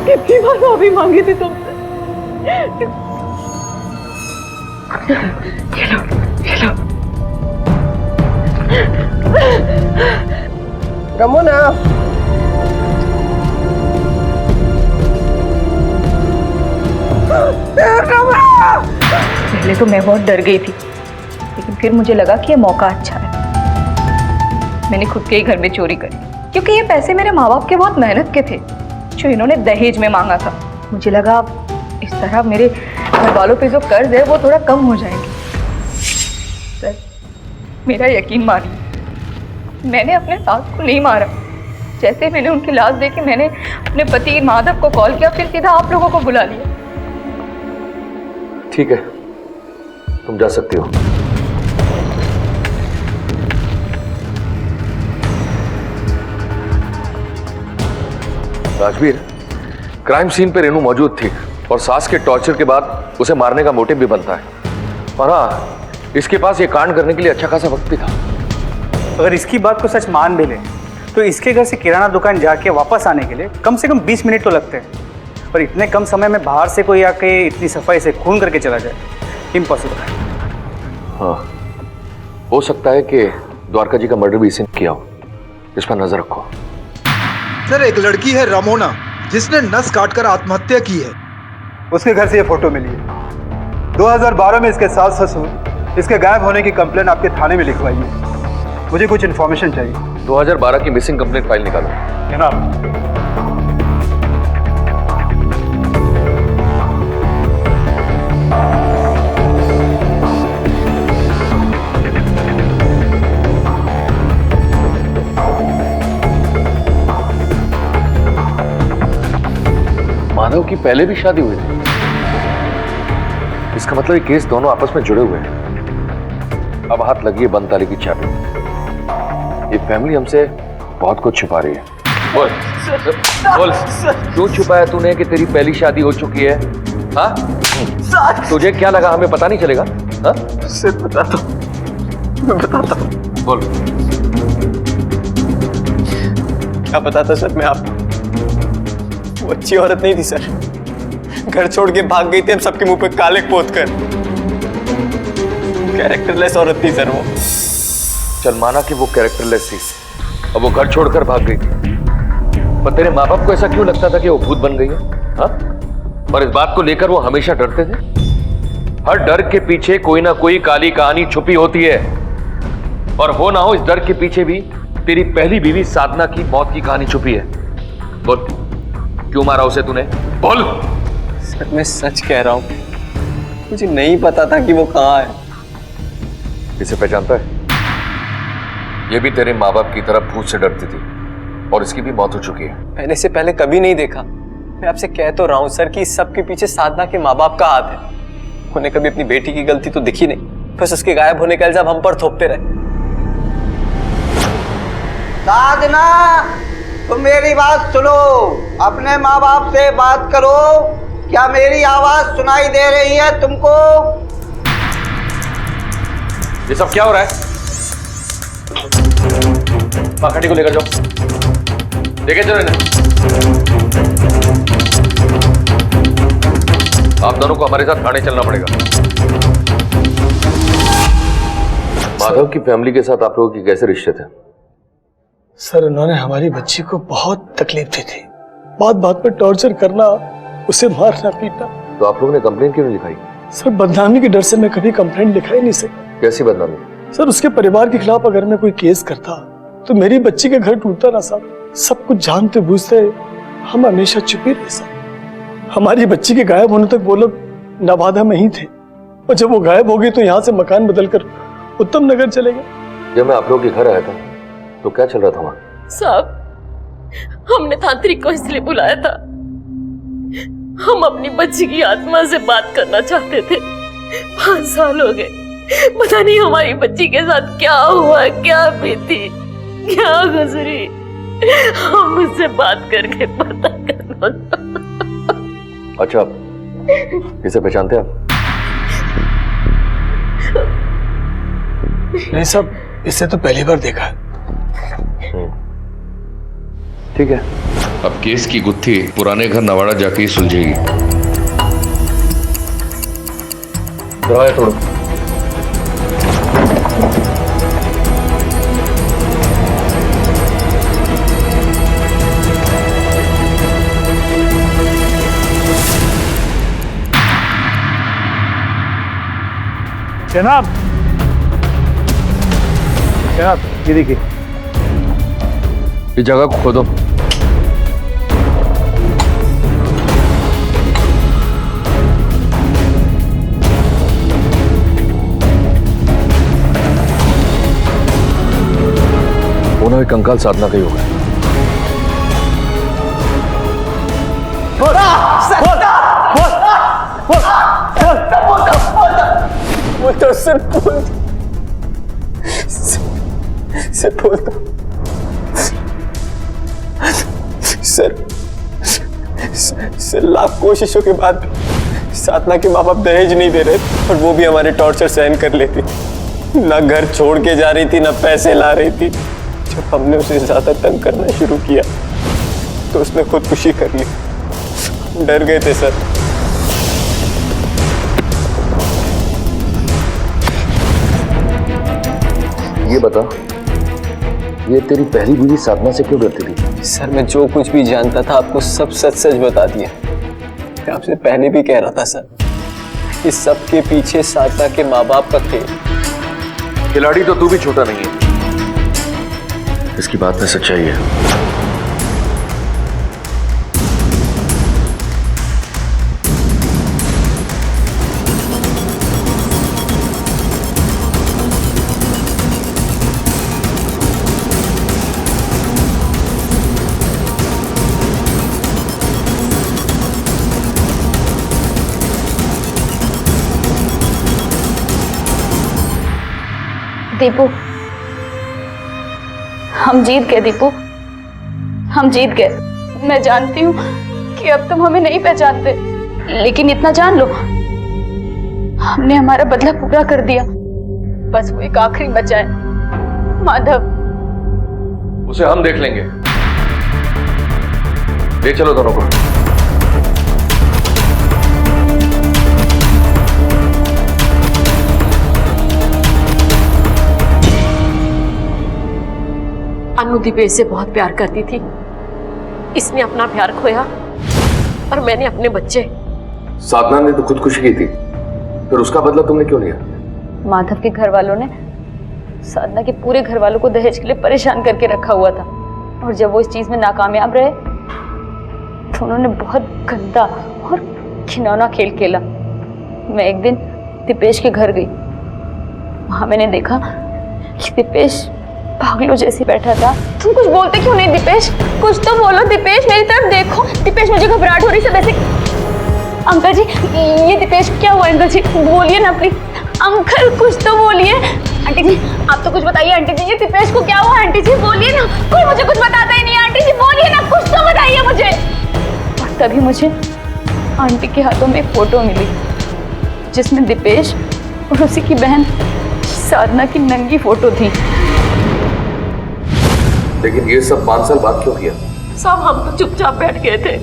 कितनी बार माफी मांगी थी तुमसे। ये लो। रमोना, पहले तो मैं बहुत डर गई थी, लेकिन फिर मुझे लगा कि ये मौका अच्छा है। मैंने खुद के ही घर में चोरी करी, क्योंकि ये पैसे मेरे माँ बाप के बहुत मेहनत के थे, जो इन्होंने दहेज में मांगा था। मुझे लगा इस तरह मेरे घर वालों पे जो कर्ज है वो थोड़ा कम हो जाएंगे। सर मेरा यकीन मानिए, मैंने अपने सास को नहीं मारा। जैसे मैंने उनकी लाश देखी, मैंने अपने पति माधव को कॉल किया, फिर सीधा आप लोगों को बुला लिया। ठीक है, तुम जा सकती हो। राजवीर, क्राइम सीन पे रेनू मौजूद थी और सास के टॉर्चर के बाद उसे मारने का मोटिव भी बनता है। और हाँ, इसके पास ये कांड करने के लिए अच्छा खासा वक्त भी था। अगर इसकी बात को सच मान भी ले तो इसके घर से किराना दुकान जाके वापस आने के लिए कम से कम 20 मिनट तो लगते हैं, और इतने कम समय में बाहर से कोई आके इतनी सफाई से खून करके चला जाए, इम्पॉसिबल है। हाँ, हो सकता है कि द्वारका जी का मर्डर भी इसी ने किया हो। इस पर नजर रखो। सर एक लड़की है रमोना, जिसने नस काटकर आत्महत्या की है। उसके घर से ये फोटो मिली है। 2012 में इसके सास ससुर इसके गायब होने की कंप्लेन आपके थाने में लिखवाई है। मुझे कुछ इन्फॉर्मेशन चाहिए। 2012 की मिसिंग कंप्लेंट फाइल निकालो। जनाब, माधव की पहले भी शादी हुई थी। इसका मतलब ये केस दोनों आपस में जुड़े हुए हैं। अब हाथ लगी है बंद ताले की चाबी। ये फैमिली हमसे बहुत कुछ छुपा रही है। बोल क्यों छुपाया तूने कि तेरी पहली शादी हो चुकी है? हाँ, तुझे क्या लगा हमें पता नहीं चलेगा? हाँ, सिर्फ बताता हूँ, मैं बताता हूँ। बोल। क्या बताता सर मैं आपको? वो अच्छी औरत नहीं थी सर, घर छोड़ के भाग गई थी हम सबके मुंह पे काले पोत कर। कैरेक्टरलेस औरत थी सर वो। चल माना कि वो कैरेक्टरलेस थी और वो घर छोड़कर भाग गई थी, पर तेरे माँ बाप को ऐसा क्यों लगता था कि वो भूत बन गई है? हाँ? और इस बात को लेकर वो हमेशा डरते थे। हर डर के पीछे कोई ना कोई काली कहानी छुपी होती है, और हो ना हो इस डर के पीछे भी तेरी पहली बीवी साधना की मौत की कहानी छुपी है। बोल, क्यों मारा उसे तूने? बोल। सर मैं सच कह रहा हूँ, मुझे नहीं पता था कि वो कहाँ है। इसे पहचानता है? ये भी तेरे माँ बाप की तरह भूत से डरती थी और इसकी भी मौत हो चुकी है। मैंने इसे पहले कभी नहीं देखा। मैं आपसे कह तो रहा हूँ सर कि इस सब के पीछे साधना के माँ बाप का हाथ है। उन्हें कभी अपनी बेटी की गलती तो दिखी नहीं। बस उसके गायब होने का इल्जाम हम पर थोपते रहे। साधना, तुम मेरी बात सुनो, अपने माँ बाप से बात करो। क्या मेरी आवाज सुनाई दे रही है तुमको? ये सब क्या हो रहा है? पाखंडी को लेकर जाओ, लेके चलो इन्हें। आप दोनों को हमारे साथ थाने चलना पड़ेगा। माधव की फैमिली के साथ आप लोगों के कैसे रिश्ते थे? सर, उन्होंने हमारी बच्ची को बहुत तकलीफ दी थी। बात बात पर टॉर्चर करना, उसे मारना पीटना। तो आप लोगों ने कंप्लेन क्यों नहीं लिखाई? सर, बदनामी के डर से मैं कभी कंप्लेंट लिखा ही नहीं सका। कैसी बदनामी? सर, उसके परिवार के खिलाफ अगर मैं कोई केस करता तो मेरी बच्ची का घर टूटता ना साहब। सब कुछ जानते बूझते हम हमेशा चुप ही रहे सर। हमारी बच्ची के गायब होने तक वो लोग नवादा में ही थे, और जब वो गायब हो गई तो यहाँ से मकान बदलकर उत्तम नगर चले गए। जब मैं आप लोगों के घर आया था तो क्या चल रहा था वहां? साहब, हमने तांत्रिक को इसलिए बुलाया था, हम अपनी बच्ची की आत्मा से बात करना चाहते थे। 5 साल हो गए, पता नहीं हमारी बच्ची के साथ क्या हुआ, क्या बीती, क्या गुजरी। हम उससे बात करके पता करना। अच्छा, इसे पहचानते हैं आप? नहीं साहब, इससे तो पहली बार देखा है। ठीक है, अब केस की गुत्थी पुराने घर नवाड़ा जाके ही सुलझेगी। दरवाजा तोड़ो। जनाब, जनाब, ये देखिए, इस जगह को खोदो। उन्होंने कंकाल साधना का ही होगा। वो तो सिर्फ बोलता सर, लाख कोशिशों के बाद साधना के माँ बाप दहेज नहीं दे रहे, और वो भी हमारे टॉर्चर सहन कर लेती। ना घर छोड़ के जा रही थी, ना पैसे ला रही थी। जब हमने उसे ज्यादा तंग करना शुरू किया तो उसने खुदकुशी कर ली। डर गए थे सर। ये बता, ये तेरी पहली बीवी साधना से क्यों डरती थी? सर, मैं जो कुछ भी जानता था आपको सब सच सच बता दिया। मैं आपसे पहले भी कह रहा था सर, इस सब के पीछे साधना के माँ बाप का खेल। खिलाड़ी तो तू भी छोटा नहीं है। इसकी बात में सच्चाई है। दीपू, हम जीत गए। दीपू, हम जीत गए। मैं जानती हूँ कि अब तुम हमें नहीं पहचानते, लेकिन इतना जान लो, हमने हमारा बदला पूरा कर दिया। बस वो एक आखिरी बचा है, माधव। उसे हम देख लेंगे। ले चलो दोनों को। अनु दीपेश से बहुत प्यार करती थी। इसने अपना प्यार खोया और मैंने अपने बच्चे। साधना ने तो खुदकुशी की थी, फिर उसका बदला तुमने क्यों लिया? माधव के घर वालों ने साधना के पूरे घर वालों को दहेज के लिए परेशान करके रखा हुआ था, और जब वो इस चीज में नाकामयाब रहे तो उन्होंने बहुत गंदा और घिनौना खेल खेला। मैं एक दिन दीपेश के घर गई। वहां मैंने देखा कि दीपेश पागलों जैसे बैठा था। तुम कुछ बोलते क्यों नहीं दीपेश? कुछ तो बोलो दीपेश, मेरी तरफ देखो। दीपेश, मुझे घबराहट हो रही सब ऐसे। अंकल जी, ये दीपेश क्या हुआ? अंकल जी बोलिए ना प्लीज। अंकल कुछ तो बोलिए। आंटी जी आप तो कुछ बताइए। आंटी जी ये दीपेश को क्या हुआ? आंटी जी बोलिए ना, कोई मुझे कुछ बताता ही नहीं। आंटी जी बोलिए ना, कुछ तो बताइए मुझे। और तभी मुझे आंटी के हाथों में एक फोटो मिली जिसमें दीपेश और उसी की बहन साधना की नंगी फोटो थी। लेकिन ये सब 5 साल बाद क्यों किया? सब हम तो चुपचाप बैठ गए थे,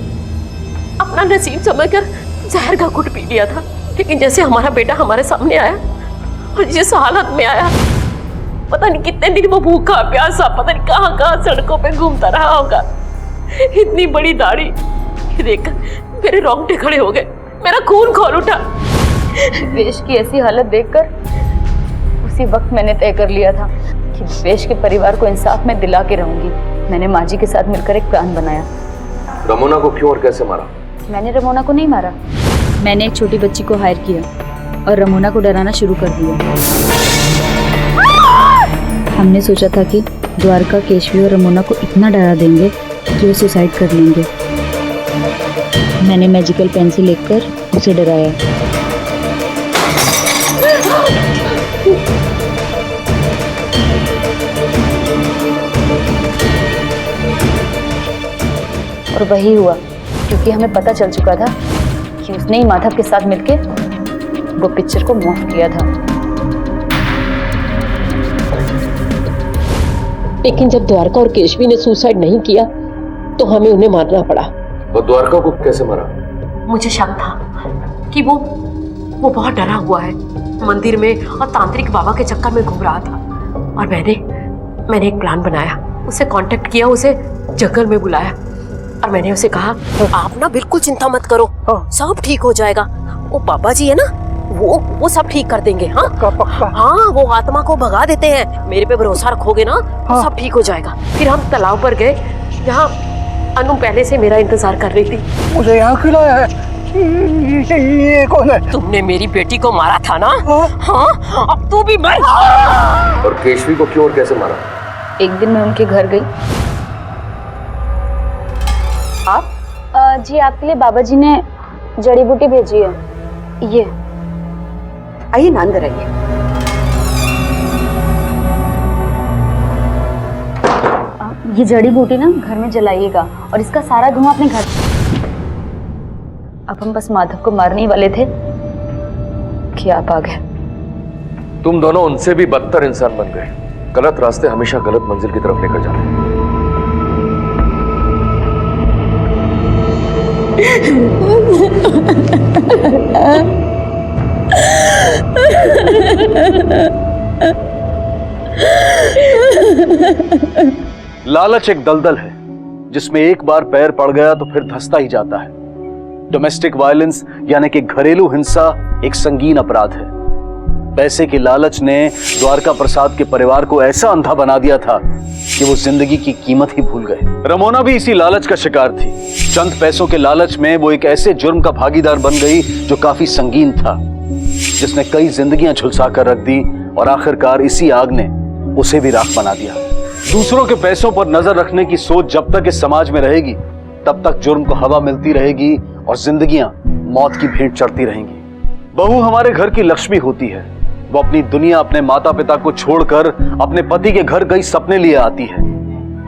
अपना नसीब समझकर जहर का घुट पी लिया था। लेकिन जैसे हमारा बेटा हमारे सामने आया और जिस हालत में आया, पता नहीं कितने दिन वो भूखा प्यासा पता नहीं कहाँ कहाँ सड़कों पे घूमता रहा होगा। इतनी बड़ी दाढ़ी देखकर मेरे रोंगटे खड़े हो गए, मेरा खून खौल उठा। दीपेश की ऐसी हालत देखकर उसी वक्त मैंने तय कर लिया था कि दीपेश के परिवार को इंसाफ में दिला के रहूंगी। मैंने माँ जी के साथ मिलकर एक प्लान बनाया। रमोना को क्यों और कैसे मारा? मैंने रमोना को नहीं मारा, मैंने एक छोटी बच्ची को हायर किया और रमोना को डराना शुरू कर दिया। हमने सोचा था कि द्वारका, केशवी और रमोना को इतना डरा देंगे कि वो सुसाइड कर लेंगे। मैंने मैजिकल पेन से लेकर उसे डराया। और वही हुआ, क्योंकि हमें पता चल चुका था कि उसने ही माधव के साथ मिलके वो पिक्चर को माफ किया था। लेकिन जब द्वारका और केशवी ने सुसाइड नहीं किया तो हमें उन्हें मारना पड़ा। और द्वारका को कैसे मारा? मुझे शक था कि वो बहुत डरा हुआ है, मंदिर में और तांत्रिक बाबा के चक्कर में घूम रहा था। और मैंने एक प्लान बनाया, उसे कांटेक्ट किया, उसे जंगल में बुलाया और मैंने उसे कहा आप ना बिल्कुल चिंता मत करो, सब ठीक हो जाएगा। वो बाबा जी है ना, वो सब ठीक कर देंगे। हाँ हाँ, वो आत्मा को भगा देते हैं, मेरे पे भरोसा रखोगे ना तो सब ठीक हो जाएगा। फिर हम तालाब पर गए, जहाँ अनु पहले से मेरा इंतजार कर रही थी। मुझे यहाँ खिलाया है, ये कौन है? तुमने मेरी बेटी को मारा था ना? हाँ, अब तू भी मर। और केशवी को क्यों और कैसे मारा? एक दिन मैं उनके घर गई। आप? जी आपके लिए बाबा जी ने जड़ी बूटी भेजी है, ये। आइए ना, अंदर आइए। ये जड़ी बूटी ना घर में जलाइएगा और इसका सारा धुआं अपने घर। अब हम बस माधव को मारने ही वाले थे कि आप आ गए। तुम दोनों उनसे भी बदतर इंसान बन गए। गलत रास्ते हमेशा गलत मंजिल की तरफ लेकर जाते हैं। लालच एक दलदल है जिसमें एक बार पैर पड़ गया तो फिर धंसता ही जाता है। डोमेस्टिक वायलेंस यानी कि घरेलू हिंसा एक संगीन अपराध है। पैसे की लालच ने द्वारका प्रसाद के परिवार को ऐसा अंधा बना दिया था कि वो जिंदगी की कीमत ही भूल गए। रमोना भी इसी लालच का शिकार थी। चंद पैसों के लालच में वो एक ऐसे जुर्म का भागीदार बन गई जो काफी संगीन था, जिसने कई जिंदगियां झुलसा कर रख दी और आखिरकार इसी आग ने उसे भी राख बना दिया। दूसरों के पैसों पर नजर रखने की सोच जब तक इस समाज में रहेगी तब तक जुर्म को हवा मिलती रहेगी और जिंदगियां मौत की भेंट चढ़ती रहेंगी। बहू हमारे घर की लक्ष्मी होती है। वो अपनी दुनिया, अपने माता पिता को छोड़कर अपने पति के घर कई सपने लिए आती है,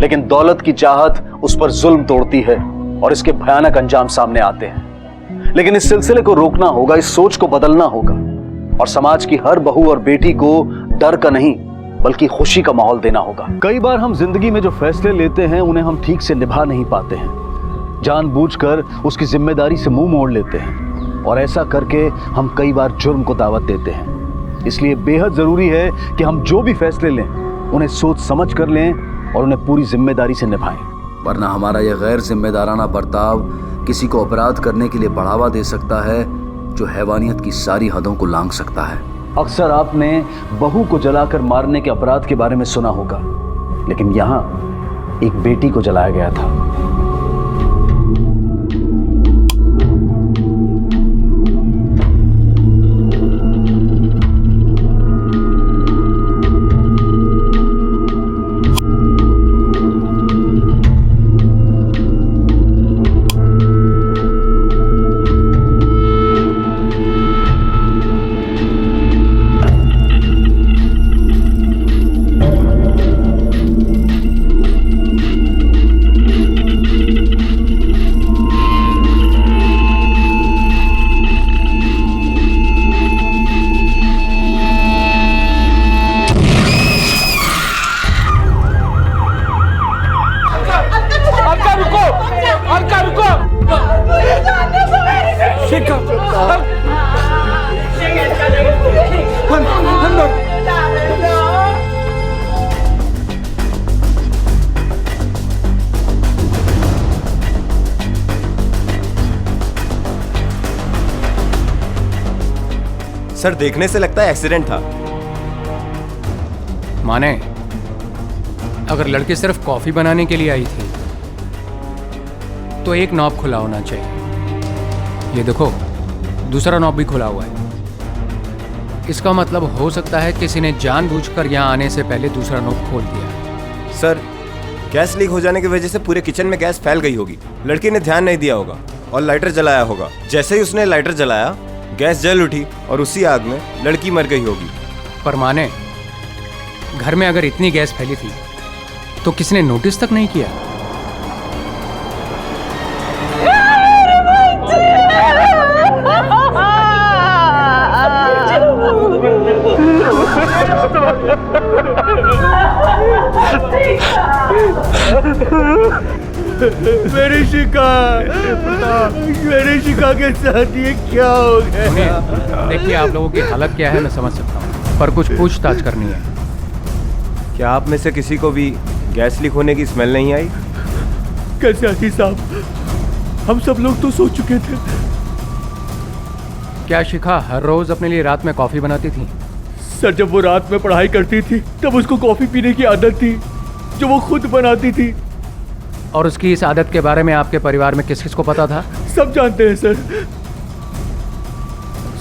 लेकिन दौलत की चाहत उस पर जुल्म तोड़ती है और इसके भयानक अंजाम सामने आते हैं। लेकिन इस सिलसिले को रोकना होगा, इस सोच को बदलना होगा और समाज की हर बहू और बेटी को डर का नहीं बल्कि खुशी का माहौल देना होगा। कई बार हम जिंदगी में जो फैसले लेते हैं उन्हें हम ठीक से निभा नहीं पाते हैं, जानबूझकर उसकी जिम्मेदारी से मुंह मोड़ लेते हैं और ऐसा करके हम कई बार जुर्म को दावत देते हैं। इसलिए बेहद जरूरी है कि हम जो भी फैसले लें उन्हें सोच समझ कर लें और उन्हें पूरी जिम्मेदारी से निभाएं, वरना हमारा यह गैर जिम्मेदाराना बर्ताव किसी को अपराध करने के लिए बढ़ावा दे सकता है जो हैवानियत की सारी हदों को लांघ सकता है। अक्सर आपने बहू को जलाकर मारने के अपराध के बारे में सुना होगा, लेकिन यहाँ एक बेटी को जलाया गया था। सर देखने से लगता है एक्सीडेंट था। माने अगर लड़की सिर्फ कॉफी बनाने के लिए आई थी तो एक नॉब खुला होना चाहिए। ये देखो दूसरा नॉब भी खुला हुआ है। इसका मतलब हो सकता है किसी ने जानबूझकर यहाँ आने से पहले दूसरा नॉब खोल दिया। सर गैस लीक हो जाने की वजह से पूरे किचन में गैस फैल गई होगी। लड़की ने ध्यान नहीं दिया होगा और लाइटर जलाया होगा। जैसे ही उसने लाइटर जलाया गैस जल उठी और उसी आग में लड़की मर गई होगी। पर माने घर में अगर इतनी गैस फैली थी तो किसने नोटिस तक नहीं किया? मेरी शिका के साथ ये क्या हो गया? देखिए आप लोगों की हालत क्या है मैं समझ सकता हूँ, पर कुछ पूछताछ करनी है। क्या आप में से किसी को भी गैस लीक होने की स्मेल नहीं आई? कैसे आती साहब, हम सब लोग तो सो चुके थे। क्या शिखा हर रोज अपने लिए रात में कॉफी बनाती थी? सर जब वो रात में पढ़ाई करती थी तब उसको कॉफी पीने की आदत थी जो वो खुद बनाती थी। और उसकी इस आदत के बारे में आपके परिवार में किस किस को पता था? सब जानते हैं सर।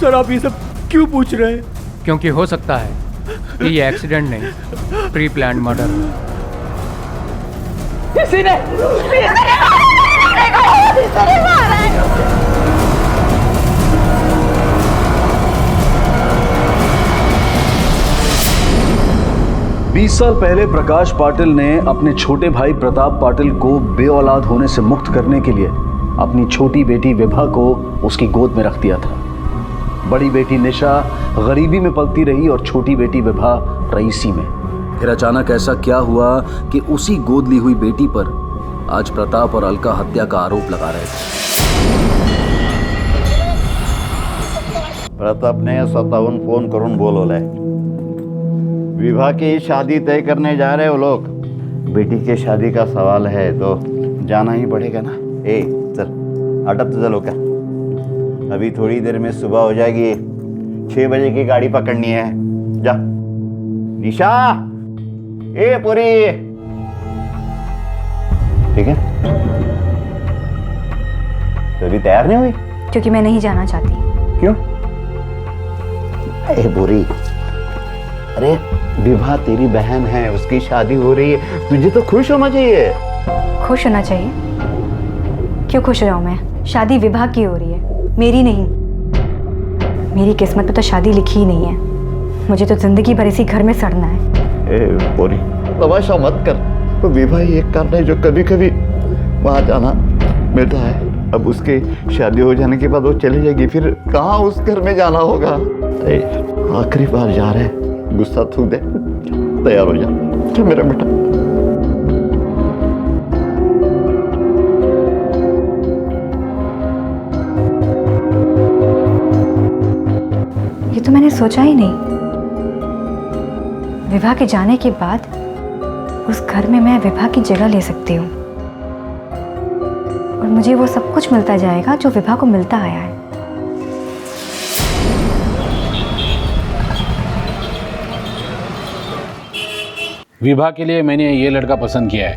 सर आप ये सब क्यों पूछ रहे हैं? क्योंकि हो सकता है कि ये एक्सीडेंट नहीं प्री प्लान्ड मर्डर। किसी ने 20 साल पहले प्रकाश पाटिल ने अपने छोटे भाई प्रताप पाटिल को बेऔलाद होने से मुक्त करने के लिए अपनी छोटी बेटी विभा को उसकी गोद में रख दिया था। बड़ी बेटी निशा गरीबी में पलती रही और छोटी बेटी विभा रईसी में। फिर अचानक ऐसा क्या हुआ कि उसी गोद ली हुई बेटी पर आज प्रताप और अलका हत्या का आरोप लगा रहे थे। प्रतापने स्वतःहून फोन करून बोलवलंय। विवाह की शादी तय करने जा रहे हो लोग। बेटी के शादी का सवाल है तो जाना ही पड़ेगा ना। ए चल अटप तो चलो क्या, अभी थोड़ी देर में सुबह हो जाएगी। 6 बजे की गाड़ी पकड़नी है। जा निशा, ए पूरी, ठीक है? तो अभी तैयार नहीं हुई? क्योंकि मैं नहीं जाना चाहती। क्यों? ए बुरी, अरे विभा तेरी बहन है, उसकी शादी हो रही है, तुझे तो खुश होना चाहिए। खुश होना चाहिए? क्यों खुश रहूं मैं? शादी विभा की हो रही है, मेरी नहीं। मेरी किस्मत में तो शादी लिखी ही नहीं है। मुझे तो जिंदगी भर इसी घर में सड़ना है। ए बोरी, तमाशा मत कर। तो विभा ही एक कारण है जो कभी कभी वहां जाना मिलता है। अब उसके शादी हो जाने के बाद वो चली जाएगी, फिर कहाँ उस घर में जाना होगा। आखिरी बार जा रहे, गुस्सा थूक दे, तैयार हो जा। क्या मेरा बेटा? ये तो मैंने सोचा ही नहीं। विभा के जाने के बाद उस घर में मैं विभा की जगह ले सकती हूँ और मुझे वो सब कुछ मिलता जाएगा जो विभा को मिलता आया है। विभा के लिए मैंने ये लड़का पसंद किया है।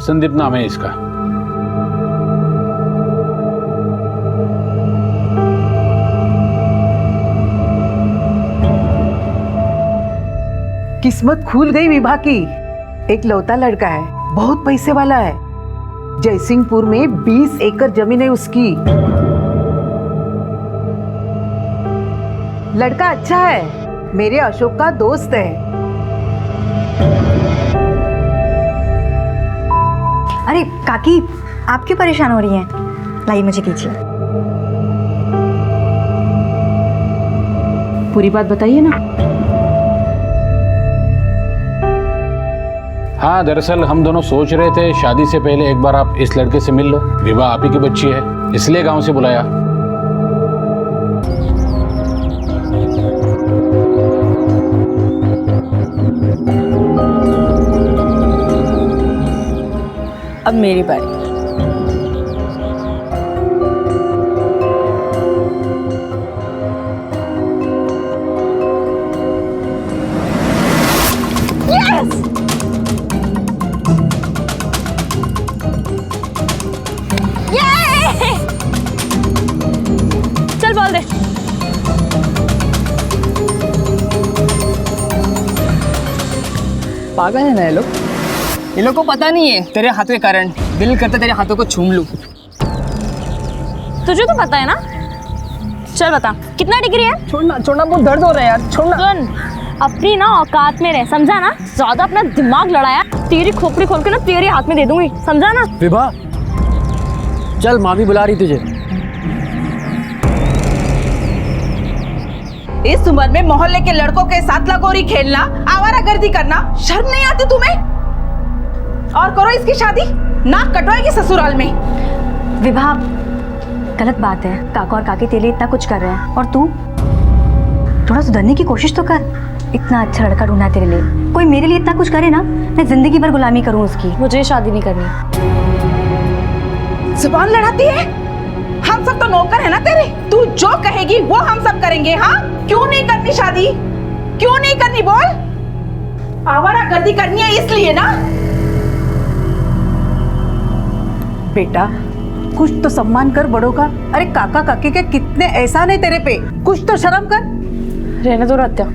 संदीप नाम है इसका। किस्मत खुल गई विभा की। एक लौता लड़का है, बहुत पैसे वाला है। जयसिंहपुर में 20 एकड़ जमीन है उसकी। लड़का अच्छा है, मेरे अशोक का दोस्त है। अरे काकी, आप क्यों परेशान हो रही हैं? लाइए मुझे दीजिए। पूरी बात बताइए ना। हाँ, दरअसल हम दोनों सोच रहे थे शादी से पहले एक बार आप इस लड़के से मिल लो। विभा आप ही की बच्ची है, इसलिए गांव से बुलाया। अब मेरी बारी। पागल है ना ये लोग। ये लोग को पता नहीं है तेरे हाथ के कारण दिल करता तेरे हाथों को छूम लूं। तुझे तो पता है ना। चल बता कितना डिग्री है? छोड़ना छोड़ना, बहुत दर्द हो रहा है यार, छोड़ना। सुन, अपनी ना औकात में रह, समझा ना। ज्यादा अपना दिमाग लड़ाया तेरी खोपड़ी खोल के ना तेरे हाथ में दे दूंगी, समझा ना। विभा चल, मामी बुला रही तुझे। इस उम्र में मोहल्ले के लड़कों के साथ लगोरी खेलना, आवारागर्दी करना, शर्म नहीं आती तुम्हें? और करो इसकी शादी, नाक कटवाएगी ससुराल में। विभा गलत बात है, काका और काकी तेरे लिए इतना कुछ कर रहे हैं और तू थोड़ा सुधरने की कोशिश तो कर। इतना अच्छा लड़का ढूंढा है तेरे लिए, कोई मेरे लिए इतना कुछ करे ना, मैं जिंदगी भर गुलामी करूं उसकी। मुझे शादी नहीं करनी। जुबान लड़ाती है, हम सब तो नौकर है ना तेरे, तू जो कहेगी वो हम सब करेंगे। हाँ क्यों नहीं करनी शादी, क्यों नहीं करनी बोल? आवारागर्दी करनी है इसलिए ना? बेटा कुछ तो सम्मान कर बड़ों का। अरे काका काकी के कितने एहसान है तेरे पे, कुछ तो शर्म कर। रहने दो रत्या,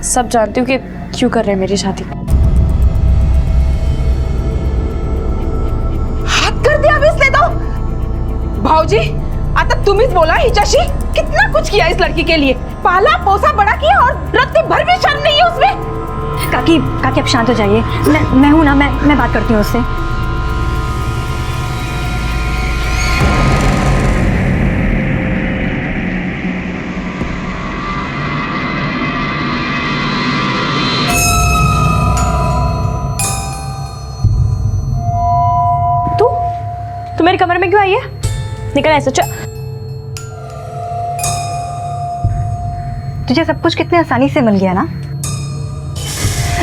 सब जानती हूँ कि क्यों कर रहे हैं मेरी शादी। हाथ कर दिया अभी इसने तो। भाऊजी आता तुम्हीच बोला हिच्याशी, कितना कुछ किया इस लड़की के लिए, पाला पोसा बड़ा किया और रत्ती भर भी शर्म नहीं है उसमें। काकी काकी अब शांत हो जाइए, मैं हूं ना, मैं बात करती हूँ उससे। तू मेरे कमरे में क्यों आई है? निकल ऐसे। तुझे सब कुछ कितने आसानी से मिल गया ना।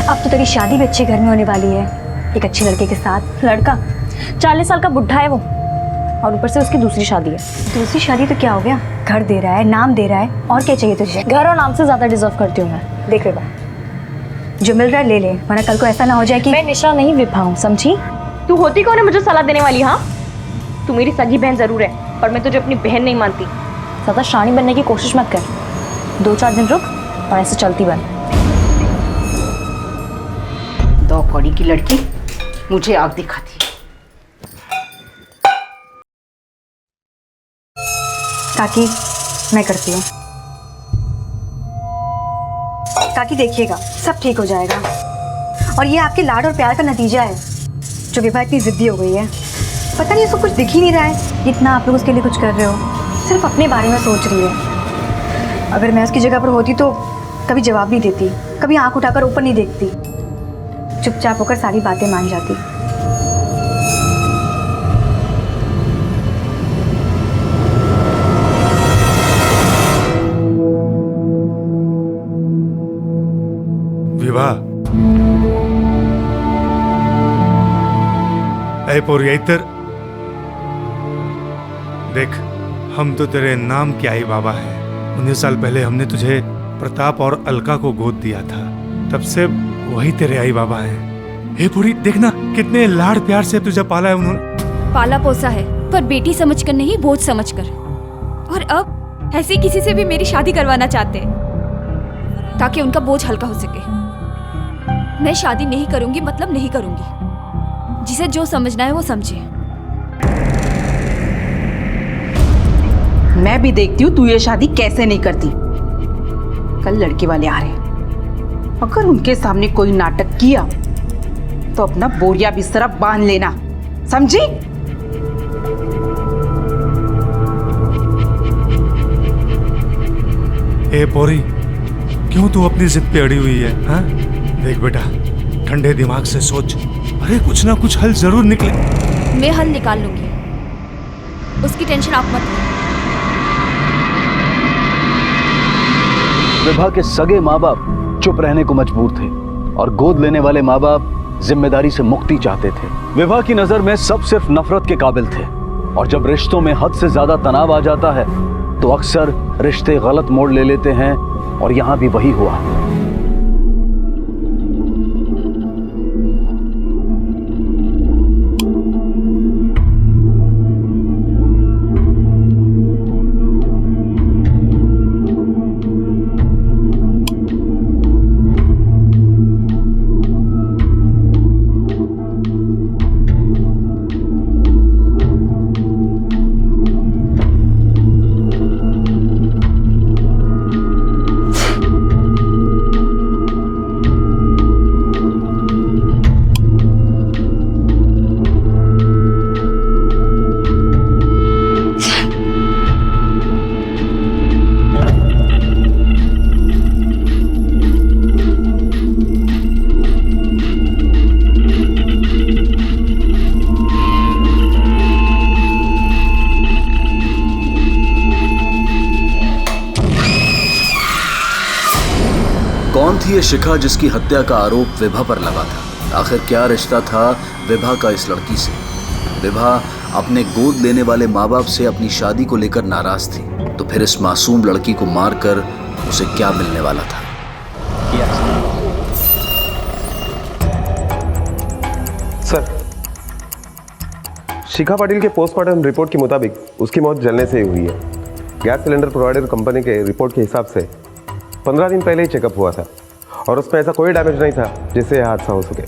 अब तो तेरी शादी भी अच्छे घर में होने वाली है, एक अच्छे लड़के के साथ। लड़का 40 साल का बुढ़ा है वो, और ऊपर से उसकी दूसरी शादी है। दूसरी शादी तो क्या हो गया, घर दे रहा है, नाम दे रहा है, और क्या चाहिए तुझे? घर और नाम से ज्यादा डिजर्व करती हूँ मैं। देख विभा, जो मिल रहा है ले ले, वरना कल को ऐसा ना हो जाए कि मैं निशा नहीं विभा हूँ, समझी? तू होती कौन है मुझे सलाह देने वाली? हाँ तू मेरी सगी बहन जरूर है, पर मैं तुझे अपनी बहन नहीं मानती। ज्यादा शानी बनने की कोशिश मत कर, 2-4 दिन रुक और ऐसे चलती बन। दो कौड़ी की लड़की मुझे आग दिखाती है। काकी मैं करती हूँ। काकी देखिएगा सब ठीक हो जाएगा, और ये आपके लाड और प्यार का नतीजा है जो विभा इतनी जिद्दी हो गई है। पता नहीं उसको कुछ दिख ही नहीं रहा है, जितना आप लोग उसके लिए कुछ कर रहे हो, सिर्फ अपने बारे में सोच रही है। अगर मैं उसकी जगह पर होती तो कभी जवाब नहीं देती, कभी आंख उठाकर ऊपर नहीं देखती, चुपचाप होकर सारी बातें मान जाती। विभा ऐ पोरी इधर देख, हम तो तेरे नाम के आई बाबा हैं। 19 साल पहले हमने तुझे प्रताप और अलका को गोद दिया था, तब से वही तेरे आई बाबा हैं। हे पूरी देखना, कितने लाड़ प्यार से तुझे पाला है उन्होंने। पाला पोसा है, पर बेटी समझकर नहीं, बोझ समझकर। और अब ऐसे किसी से भी मेरी शादी करवाना चाहते हैं ताकि उनका बोझ हल्का हो सके। मैं शादी नहीं करूंगी मतलब नहीं करूंगी, जिसे जो समझना है वो समझे। मैं भी देखती हूँ तू ये शादी कैसे नहीं करती। कल लड़के वाले आ रहे हैं, अगर उनके सामने कोई नाटक किया तो अपना बोरिया बिस्तरा बांध लेना, समझी? ए पोरी, क्यों तू अपनी जिद पे अड़ी हुई है? हाँ देख बेटा, ठंडे दिमाग से सोच, अरे कुछ ना कुछ हल जरूर निकले। मैं हल निकाल लूंगी, उसकी टेंशन आप मत लो। विभा के सगे माँ बाप चुप रहने को मजबूर थे और गोद लेने वाले माँ बाप जिम्मेदारी से मुक्ति चाहते थे। विभा की नजर में सब सिर्फ नफरत के काबिल थे, और जब रिश्तों में हद से ज्यादा तनाव आ जाता है तो अक्सर रिश्ते गलत मोड़ ले लेते हैं, और यहां भी वही हुआ। कौन थी ये शिखा जिसकी हत्या का आरोप विभा पर लगा था? आखिर क्या रिश्ता था विभा का इस लड़की से? विभा अपने गोद लेने वाले माँ बाप से अपनी शादी को लेकर नाराज थी, तो फिर इस मासूम लड़की को मारकर उसे क्या मिलने वाला था? सर, शिखा पाटिल के पोस्टमार्टम रिपोर्ट के मुताबिक उसकी मौत जलने से ही हुई है। गैस सिलेंडर प्रोवाइडर कंपनी के रिपोर्ट के हिसाब से 15 दिन पहले ही चेकअप हुआ था और उसमें ऐसा कोई डैमेज नहीं था जिससे यह हादसा हो सके।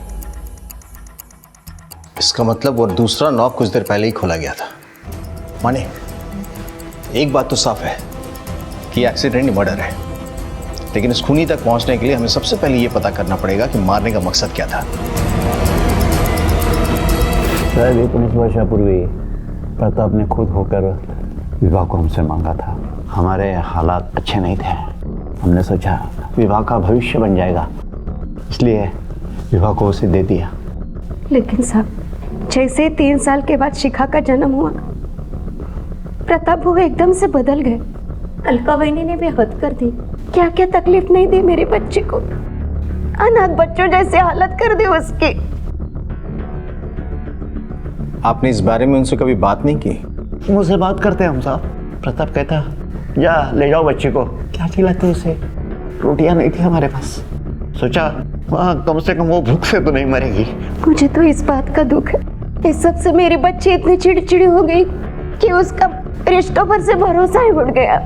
इसका मतलब वो दूसरा नॉब कुछ देर पहले ही खोला गया था। माने एक बात तो साफ है कि एक्सीडेंट मर्डर है, लेकिन इस खूनी तक पहुंचने के लिए हमें सबसे पहले ये पता करना पड़ेगा कि मारने का मकसद क्या था। शायद 19 वर्षापूर्वी प्रताप ने खुद होकर विवाह को हमसे मांगा था। हमारे हालात अच्छे नहीं थे, हमने सोचा विवाह का भविष्य बन जाएगा, इसलिए विवाह को उसे दे दिया। लेकिन साहब, जैसे 3 साल के बाद शिखा का जन्म हुआ, प्रताप वो एकदम से बदल गए। अलका बहनी ने भी हद कर दी। क्या क्या तकलीफ नहीं दी मेरे बच्चे को, अनाथ बच्चों जैसे हालत कर दी उसकी। आपने इस बारे में उनसे कभी बात नहीं की? मुझसे बात करते हम साहब। प्रताप कहता जा ले जाओ बच्चे को। क्या खिलाते उसे? रोटियां नहीं थी हमारे पास, सोचा वहाँ कम से कम वो भूख से तो नहीं मरेगी। मुझे तो इस बात का दुख है, इस सब से मेरे बच्चे इतनी चिड़चिड़ी हो गई कि उसका रिश्तों पर से भरोसा ही उड़ गया।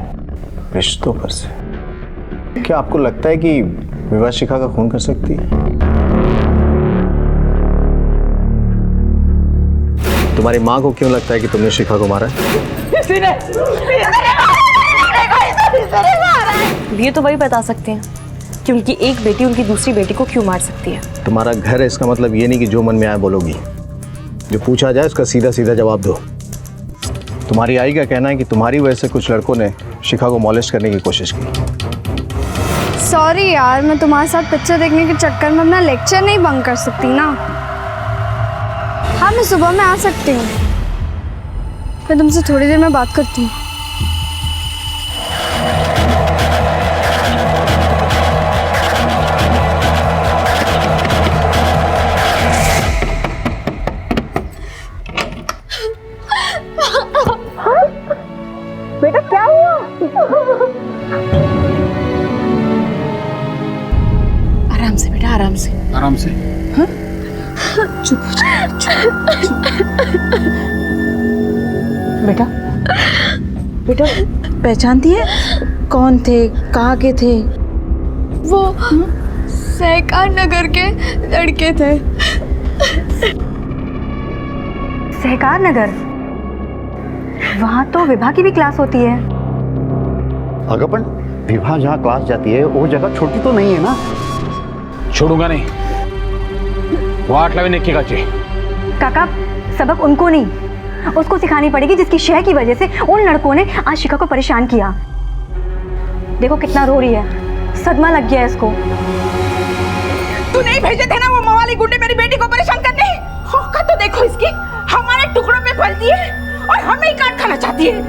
रिश्तों पर से? क्या आपको लगता है कि विवाह शिखा का खून कर सकती है? तुम्हारी माँ को क्यों लगता है कि तुमने शिखा को मारा? ये तो वही बता सकते हैं क्योंकि एक बेटी उनकी दूसरी बेटी को क्यों मार सकती है। तुम्हारा घर है, इसका मतलब ये नहीं कि जो मन में आए बोलोगी। जो पूछा जाए उसका सीधा सीधा जवाब दो। तुम्हारी आई का कहना है कि तुम्हारी वजह से कुछ लड़कों ने शिखा को मॉलेस्ट करने की कोशिश की। सॉरी यार, मैं तुम्हारे साथ पिक्चर देखने के चक्कर में अपना लेक्चर नहीं बंक कर सकती ना। हाँ, मैं सुबह में आ सकती हूँ। मैं तुमसे थोड़ी देर में बात करती हूँ। बेटा क्या हुआ? आराम से बेटा, आराम से। आराम से। हाँ? चुप हो जा, चुप। बेटा, बेटा पहचानती है कौन थे, कहाँ के थे? वो सहकार नगर के लड़के थे। सहकार नगर? वहाँ तो विभा की भी क्लास होती है। अगपन विभा जहाँ क्लास जाती है वो जगह छोटी तो नहीं है ना? छोड़ूंगा नहीं, वो 8 लावी नेकी का चाहिए। काका, सबक उनको नहीं, उसको सिखानी पड़ेगी जिसकी शह की वजह से उन लड़कों ने आज शिखा को परेशान किया। देखो कितना रो रही है, सदमा लग गया है इसको। तू नहीं भेजे थे ना वो मवाली गुंडे मेरी बेटी को परेशान करने? औकात तो देखो इसकी, हमारे टुकड़ों में पलती है और हमें ही काट खाना चाहती है।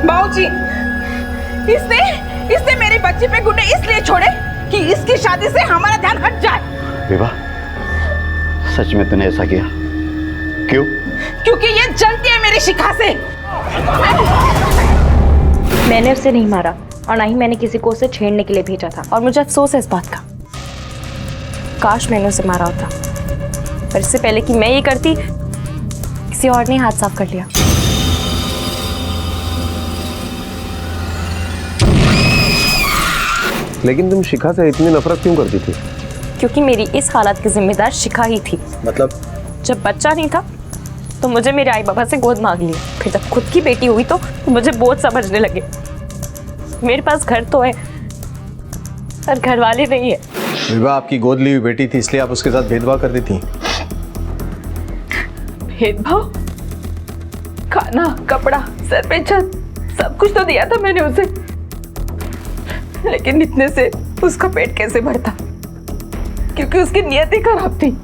बाबूजी, इसने मेरी बच्ची पे गुंडे इसलिए छोड़े कि इसकी शादी से हमारा ध्यान हट जाए। विभा, सच में तूने ऐसा किया? क्यों? क्योंकि ये जलती है मेरी शिखा से। मैंने उसे नहीं मारा और ना ही मैंने किसी को उसे छेड़ने के लिए भेजा था, और मुझे अफसोस है इस बात का। काश मैंने उसे मारा होता, पर इससे पहले कि मैं ये करती किसी और ने हाथ साफ कर लिया। लेकिन तुम शिखा से इतनी नफरत क्यों करती थी? क्योंकि मेरी इस हालत की जिम्मेदार शिखा ही थी। मतलब? जब बच्चा नहीं था तो मुझे मेरे आई बाबा से गोद मांग लिया, फिर जब खुद की बेटी हुई तो मुझे बोझ समझने लगे। मेरे पास घर तो है पर घर वाले नहीं है। विभा आपकी गोद ली हुई बेटी थी, इसलिए आप उसके साथ भेदभाव कर दी थी? भेदभाव? खाना, कपड़ा, सर पे छत, सब कुछ तो दिया था मैंने उसे, लेकिन इतने से उसका पेट कैसे भरता? क्योंकि उसकी नियत ही खराब थी।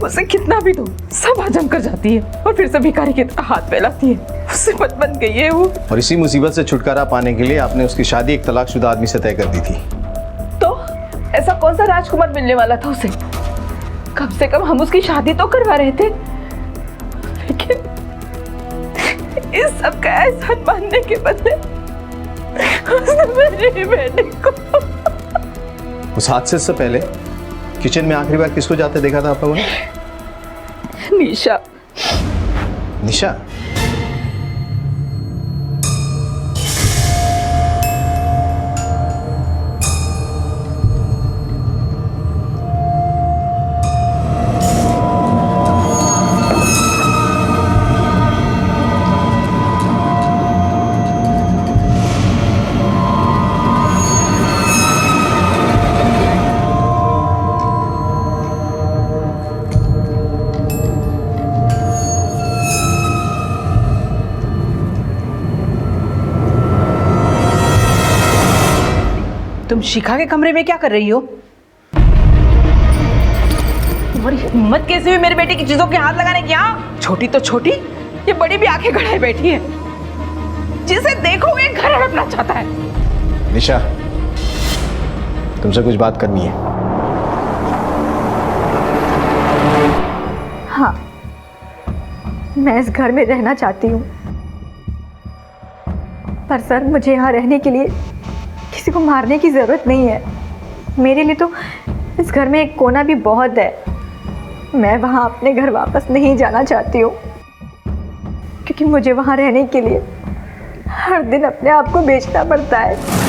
उसे कितना भी दो सब हजम कर जाती है और फिर से भिखारी की तरह हाथ फैलाती है। उससे मत बन गई है वो। और इसी मुसीबत से छुटकारा पाने के लिए आपने उसकी शादी एक तलाकशुदा आदमी से तय कर दी थी। ऐसा कौन सा राजकुमार मिलने वाला था उसे? कम से कम हम उसकी शादी तो करवा रहे थे, लेकिन इस सब का एहसान मानने के बदले उसने मेरी बेटी को। उस हादसे से पहले किचन में आखिरी बार किसको जाते देखा था आप लोगों ने? निशा। निशा? तुम शिखा के कमरे में क्या कर रही हो? तुम्हारी हिम्मत कैसे हुई मेरी बेटी की चीजों के हाथ लगाने की? हाँ, छोटी तो छोटी, ये बड़ी भी आंखें गड़ाए बैठी है। जिसे देखो ये घर हड़पना चाहता है। निशा, तुमसे कुछ बात करनी है। हाँ, मैं इस घर में रहना चाहती हूँ, पर सर मुझे यहाँ रहने के लिए किसी को मारने की ज़रूरत नहीं है। मेरे लिए तो इस घर में एक कोना भी बहुत है। मैं वहाँ अपने घर वापस नहीं जाना चाहती हूँ, क्योंकि मुझे वहाँ रहने के लिए हर दिन अपने आप को बेचना पड़ता है।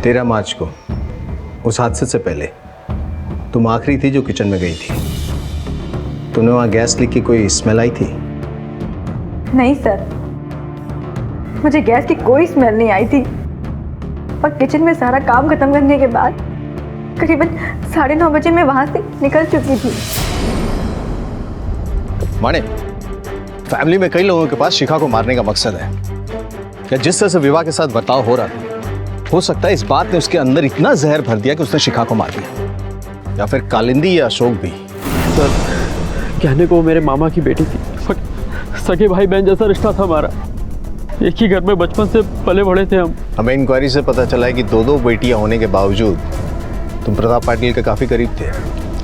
तेरह मार्च को उस हादसे से पहले तुम आखिरी थी जो किचन में गई थी। तुम्हें वहां गैस लीक की कोई स्मेल आई थी? नहीं सर, मुझे गैस की कोई स्मेल नहीं आई थी। और किचन में सारा काम खत्म करने के बाद करीबन 9:30 बजे मैं वहां से निकल चुकी थी। माने, फैमिली में कई लोगों के पास शिखा को मारने का मकसद है। क्या जिस तरह से विवाह के साथ बर्ताव हो रहा था, हो सकता है इस बात ने उसके अंदर इतना जहर भर दिया कि उसने शिखा को मार दिया, या फिर कालिंदी या अशोक भी। सर, कहने को मेरे मामा की बेटी थी, सगे भाई बहन जैसा रिश्ता था हमारा। एक ही घर में बचपन से पले बढ़े थे हम। हमें इंक्वायरी से पता चला है कि दो बेटियां होने के बावजूद तुम प्रताप पाटिल के काफी करीब थे,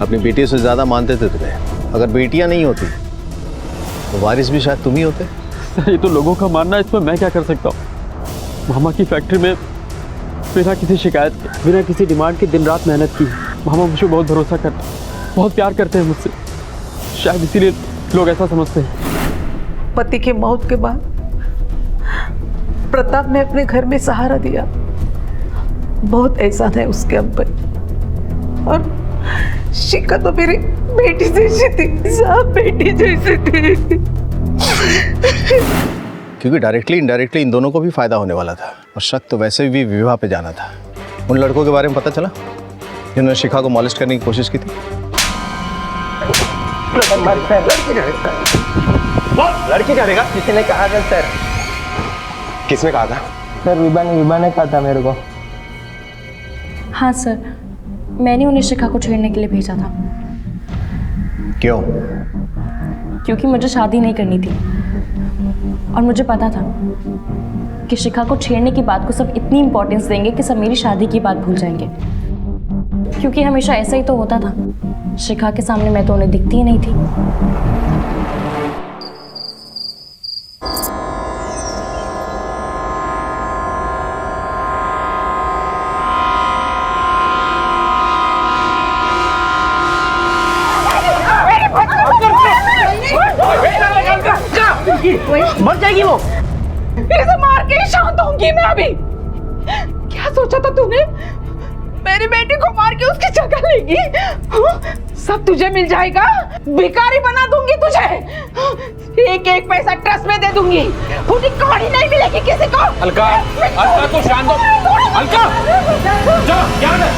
अपनी बेटियों से ज्यादा मानते थे तुम्हें। अगर बेटियां नहीं होती तो वारिस भी शायद तुम ही होते। सर, ये तो लोगों का मानना है, इसमें मैं क्या कर सकता हूँ। मामा की फैक्ट्री में बिना किसी शिकायत के, बिना किसी डिमांड के दिन रात मेहनत की। मामा मुझे बहुत भरोसा करते, बहुत प्यार करते हैं मुझसे। शायद इसीलिए लोग ऐसा समझते हैं। पति के मौत के बाद प्रताप ने अपने घर में सहारा दिया। बहुत एहसान है उसके हम पर। और शिखा तो मेरी बेटी जैसी थी, सब बेटी जैसी थी। क्योंकि डायरेक्टली इनडायरेक्टली इन दोनों को भी फायदा होने वाला था, और शक तो वैसे भी विवाह पे जाना था। उन लड़कों के बारे में पता चला जिन्होंने शिखा को मॉलेस्ट करने की कोशिश की थी? लड़की करेगा? किसी ने कहा था सर। किसने कहा था? सर विभा ने कहा था मेरे को। हाँ सर, मैंने उन्हें शिखा को छेड़ने के लिए भेजा था, क्यों? क्योंकि मुझे शादी नहीं करनी थी और मुझे पता था कि शिखा को छेड़ने की बात को सब इतनी इंपॉर्टेंस देंगे कि सब मेरी शादी की बात भूल जाएंगे। क्योंकि हमेशा ऐसा ही तो होता था, शिखा के सामने मैं तो उन्हें दिखती ही नहीं थी। मर जाएगी वो। इसे मार के ही शांत होंगी मैं अभी। क्या सोचा था तूने? मेरी बेटी को मार के उसकी जगह लेगी? सब तुझे मिल जाएगा, भिखारी बना दूंगी तुझे। एक एक पैसा ट्रस्ट में दे दूंगी, पूरी कहानी नहीं मिलेगी किसी को। अलका, अलका को शांत हो। अलका, जा, क्या है?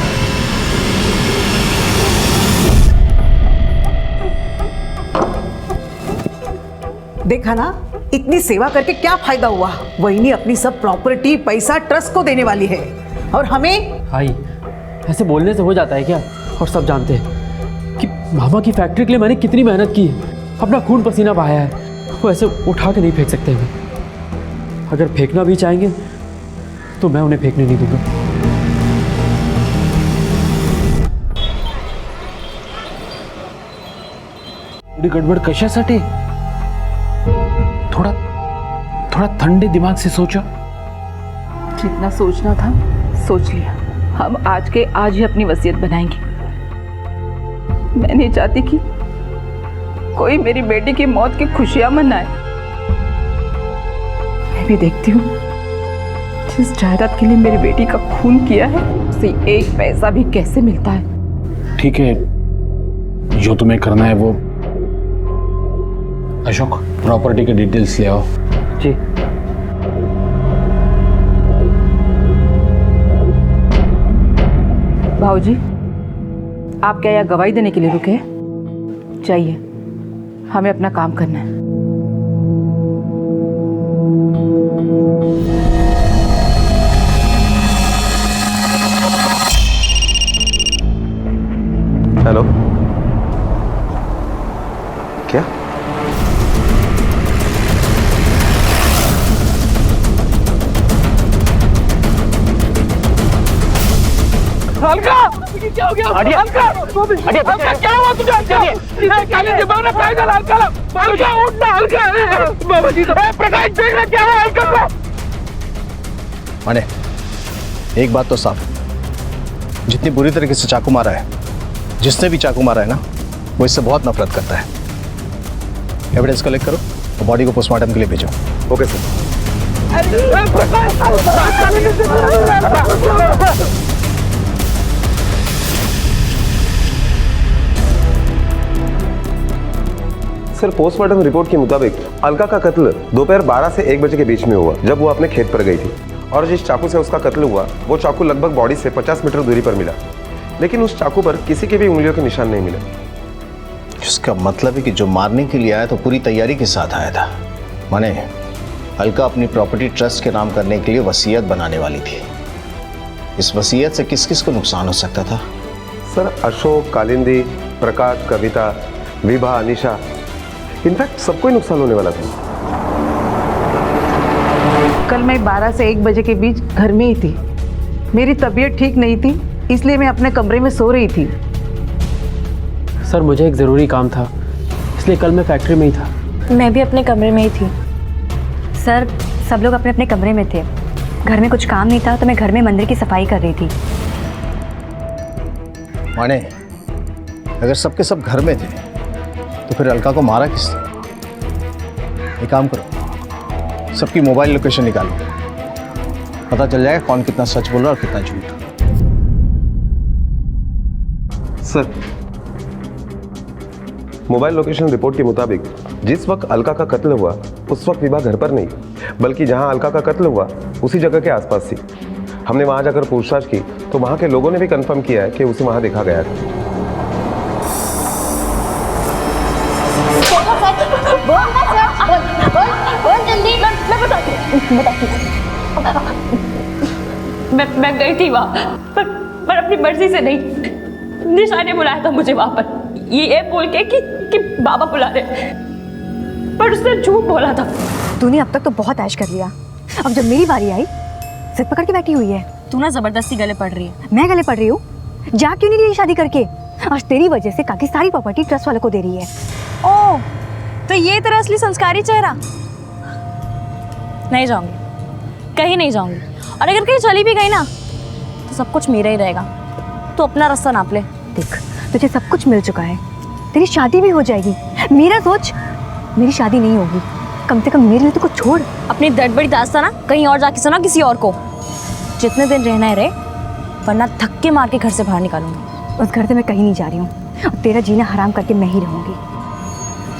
देखा ना, इतनी सेवा करके क्या फायदा हुआ? वही अपनी सब प्रॉपर्टी पैसा ट्रस्ट को देने वाली है और हमें। भाई ऐसे बोलने से हो जाता है क्या? और सब जानते हैं कि मामा की फैक्ट्री के लिए मैंने कितनी मेहनत की है, अपना खून पसीना बहाया है। वो ऐसे उठा के नहीं फेंक सकते हमें। अगर फेंकना भी चाहेंगे तो मैं उन्हें फेंकने नहीं दूंगा। थोड़ी गड़बड़ कशासाठी? थोड़ा थोड़ा ठंडे दिमाग से सोचो। जितना सोचना था सोच लिया। हम आज के आज ही अपनी वसीयत बनाएंगे। मैं नहीं चाहती कि कोई मेरी बेटी की मौत की खुशियां मनाए। मैं भी देखती हूँ जिस जायदाद के लिए मेरी बेटी का खून किया है उसे एक पैसा भी कैसे मिलता है। ठीक है, जो तुम्हें करना है वो। अशोक, प्रॉपर्टी के डिटेल्स ले आओ। जी। भाऊजी, आप क्या यहाँ गवाही देने के लिए रुके हैं? चाहिए, हमें अपना काम करना है। हेलो, क्या? अलका, क्या हो गया? अलका, अलका क्या हुआ तुझे? अलका, काले दिमाग में पैदल अलका, अलका उठना, अलका। बाबा जी, प्रकाश देख रहा क्या हुआ अलका को? माने, एक बात तो साफ, जितनी बुरी तरीके से चाकू मारा है, जिसने भी चाकू मारा है ना, वो इससे बहुत नफरत करता है। एविडेंस कलेक्ट करो और बॉडी को पोस्टमार्टम के लिए भेजो। Okay sir. Sir, postmortem report के मुताबिक अलका का कत्ल दोपहर 12 से 1 बजे के बीच में हुआ, जब वो अपने खेत पर गई थी। और जिस चाकू से उसका कत्ल हुआ वो चाकू लगभग बॉडी से 50 मीटर दूरी पर मिला, लेकिन उस चाकू पर किसी के भी उंगलियों के निशान नहीं मिले। इसका मतलब है कि जो मारने के लिए आया तो पूरी तैयारी के साथ आया था। माने, अलका अपनी प्रॉपर्टी ट्रस्ट के नाम करने के लिए वसीयत बनाने वाली थी। इस वसीयत से किस किस को नुकसान हो सकता था? सर, अशोक, कालिंदी, प्रकाश, कविता, विभा, अनिशा, इनफैक्ट सबको ही नुकसान होने वाला था। कल मैं 12 से 1 बजे के बीच घर में ही थी। मेरी तबीयत ठीक नहीं थी, इसलिए मैं अपने कमरे में सो रही थी। सर, मुझे एक ज़रूरी काम था, इसलिए कल मैं फैक्ट्री में ही था। मैं भी अपने कमरे में ही थी। सर, सब लोग अपने अपने कमरे में थे। घर में कुछ काम नहीं था तो मैं घर में मंदिर की सफाई कर रही थी। माने, अगर सबके सब घर में थे तो फिर अलका को मारा किसने? एक काम करो, सबकी मोबाइल लोकेशन निकालो, पता चल जाएगा कौन कितना सच बोल रहा और कितना झूठ। सर, मोबाइल लोकेशन रिपोर्ट के मुताबिक जिस वक्त अलका का कत्ल हुआ उस वक्त विभा घर पर नहीं, बल्कि जहां अलका का कत्ल हुआ उसी जगह के आसपास थी। हमने वहां जाकर पूछताछ की तो वहां के लोगों ने भी कंफर्म किया है कि उसे वहां देखा गया था। मैं गई थी वहाँ, पर अपनी मर्जी से नहीं। निशा ने बुलाया था मुझे वहां पर, ये बोल के कि बाबा बुला रहे, पर उसने झूठ बोला था। तूने अब तक तो बहुत ऐश कर लिया, अब जब मेरी बारी आई सिर पकड़ के बैठी हुई है। तू ना जबरदस्ती गले पड़ रही है। मैं गले पड़ रही हूँ? जा क्यों नहीं रही शादी करके? आज तेरी वजह से काकी सारी प्रॉपर्टी ट्रस्ट वालों को दे रही है। ओह, तो ये तेरा असली संस्कारी चेहरा? नहीं जाऊंगी, कहीं नहीं जाऊंगी, और अगर कहीं चली भी गई ना तो सब कुछ मेरा ही रहेगा। तो अपना रास्ता नाप ले। देख, तुझे सब कुछ मिल चुका है, तेरी शादी भी हो जाएगी। मेरा सोच, मेरी शादी नहीं होगी, कम से कम मेरे लिए तो कुछ छोड़। अपनी दड़बड़ी दास्तां ना कहीं और जाके सुना किसी और को। जितने दिन रहना है रहे, वरना धक्के मार के घर से बाहर निकालूंगी। उस घर से मैं कहीं नहीं जा रही हूँ, और तेरा जीना हराम करके मैं ही रहूंगी।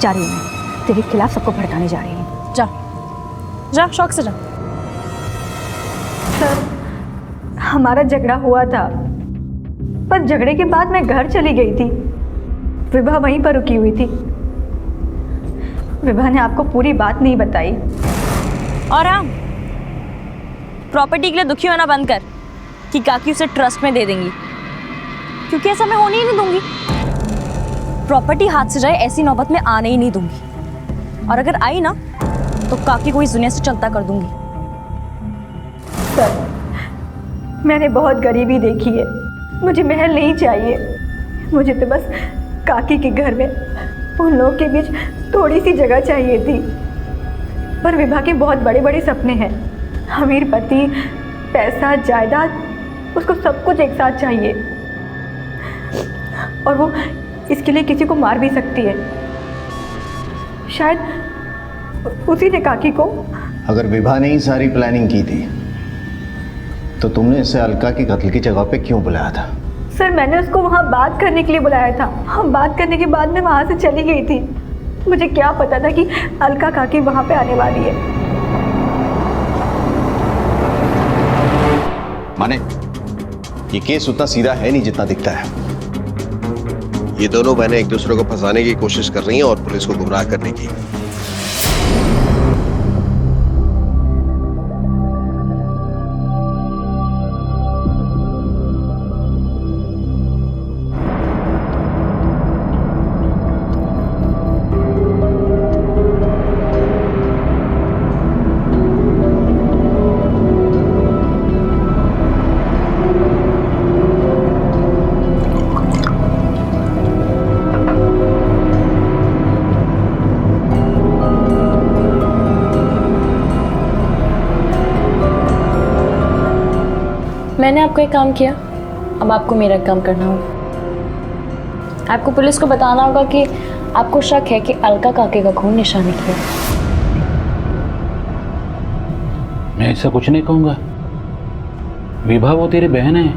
जा रही हूँ मैं, तेरे खिलाफ सबको भड़काने जा रही हूँ। जा जा, शौक से जा। सर, हमारा झगड़ा हुआ था, पर झगड़े के बाद मैं घर चली गई थी। विभा वहीं पर रुकी हुई थी। विभा ने आपको पूरी बात नहीं बताई। और हाँ, प्रॉपर्टी के लिए दुखी होना बंद कर कि काकी उसे ट्रस्ट में दे देंगी, क्योंकि ऐसा मैं होने ही नहीं दूंगी। प्रॉपर्टी हाथ से जाए ऐसी नौबत में आने ही नहीं दूंगी, और अगर आई ना तो काकी को इस दुनिया से चलता कर दूंगी। सर, मैंने बहुत गरीबी देखी है, मुझे महल नहीं चाहिए। मुझे तो बस काकी के घर में उन लोगों के बीच थोड़ी सी जगह चाहिए थी। पर विभा के बहुत बड़े बड़े सपने हैं, अमीर पति, पैसा, जायदाद, उसको सब कुछ एक साथ चाहिए, और वो इसके लिए किसी को मार भी सकती है। शायद उसी ने काकी को। अगर विभा ने ही सारी प्लानिंग की थी तो तुमने इसे अलका के कत्ल की जगह पे क्यों बुलाया था? सर, मैंने उसको वहाँ बात करने के लिए बुलाया था। हम बात करने के बाद मैं वहाँ से चली गई थी। मुझे क्या पता था कि अलका काकी वहाँ पे आने वाली है। माने, ये केस उतना सीधा है नहीं जितना दिखता है। ये दोनों बहनें एक दूसरे को फंसाने की कोशिश कर रही हैं और पुलिस को गुमराह करने की। मैंने आपको एक काम किया, अब आपको मेरा काम करना होगा। आपको पुलिस को बताना होगा कि आपको शक है कि अलका काके का खून निशा ने किया। मैं ऐसा कुछ नहीं कहूंगा। विभा वो तेरी बहन है,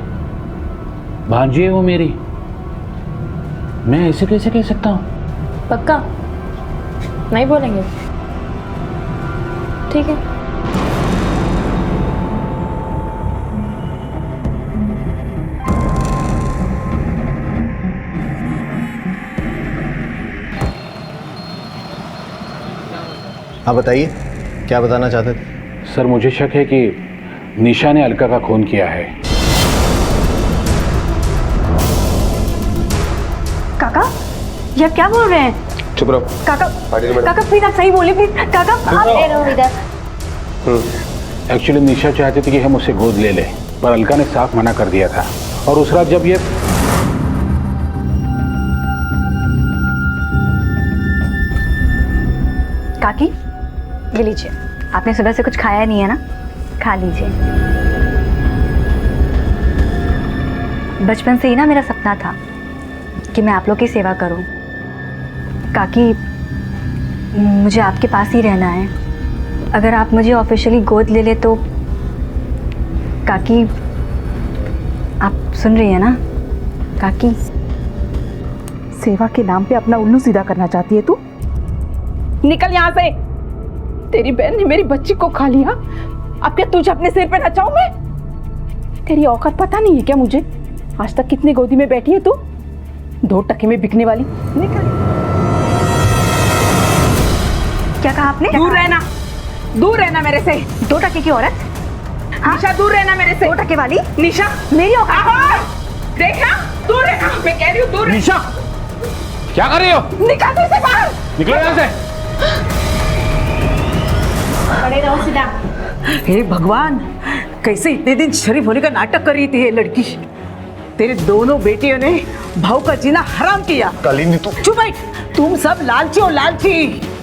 भांजी है वो मेरी। मैं ऐसे कैसे कह सकता हूँ? पक्का नहीं बोलेंगे? ठीक है। हाँ बताइए, क्या बताना चाहते थे? सर, मुझे शक है कि निशा ने अलका का खून किया है। काका, ये आप क्या बोल रहे हैं? चुप रहो। काका, काका प्लीज आप सही बोले, प्लीज काका आप रहो इधर। एक्चुअली निशा चाहती थी कि हम उसे गोद ले ले, पर अलका ने साफ मना कर दिया था। और उस रात जब ये काकी, ये लीजिए, आपने सुबह से कुछ खाया नहीं है ना, खा लीजिए। बचपन से ही ना मेरा सपना था कि मैं आप लोग की सेवा करूं। काकी, मुझे आपके पास ही रहना है। अगर आप मुझे ऑफिशियली गोद ले ले तो। काकी, आप सुन रही हैं ना? काकी, सेवा के नाम पे अपना उल्लू सीधा करना चाहती है तू? निकल यहाँ से। तेरी बहन ने मेरी बच्ची को खा लिया, अब क्या तुझे अपने सिर पे नचाऊं मैं? तेरी औकात पता नहीं है क्या मुझे? आज तक कितनी गोदी में बैठी है तू, 2 टके में बिकने वाली। निकल। क्या कहा आपने? दूर रहना मेरे से। 2 टके की औरत? निशा, दूर रहना मेरे से। 2 टके वाली? निशा, मेरी औकात। देखना, दूर रहना। मैं कह दूर निशा, क्या कर रही हो? निकाल दो इसे बाहर। निकलो यहाँ से। खड़े रहो सीधा। हे भगवान, कैसे इतने दिन शरीफ होने का नाटक कर रही थी ये लड़की। तेरे दोनों बेटियों ने भाव का जीना हराम किया। कालीन तू चुप बैठ, तुम सब लालची हो लालची।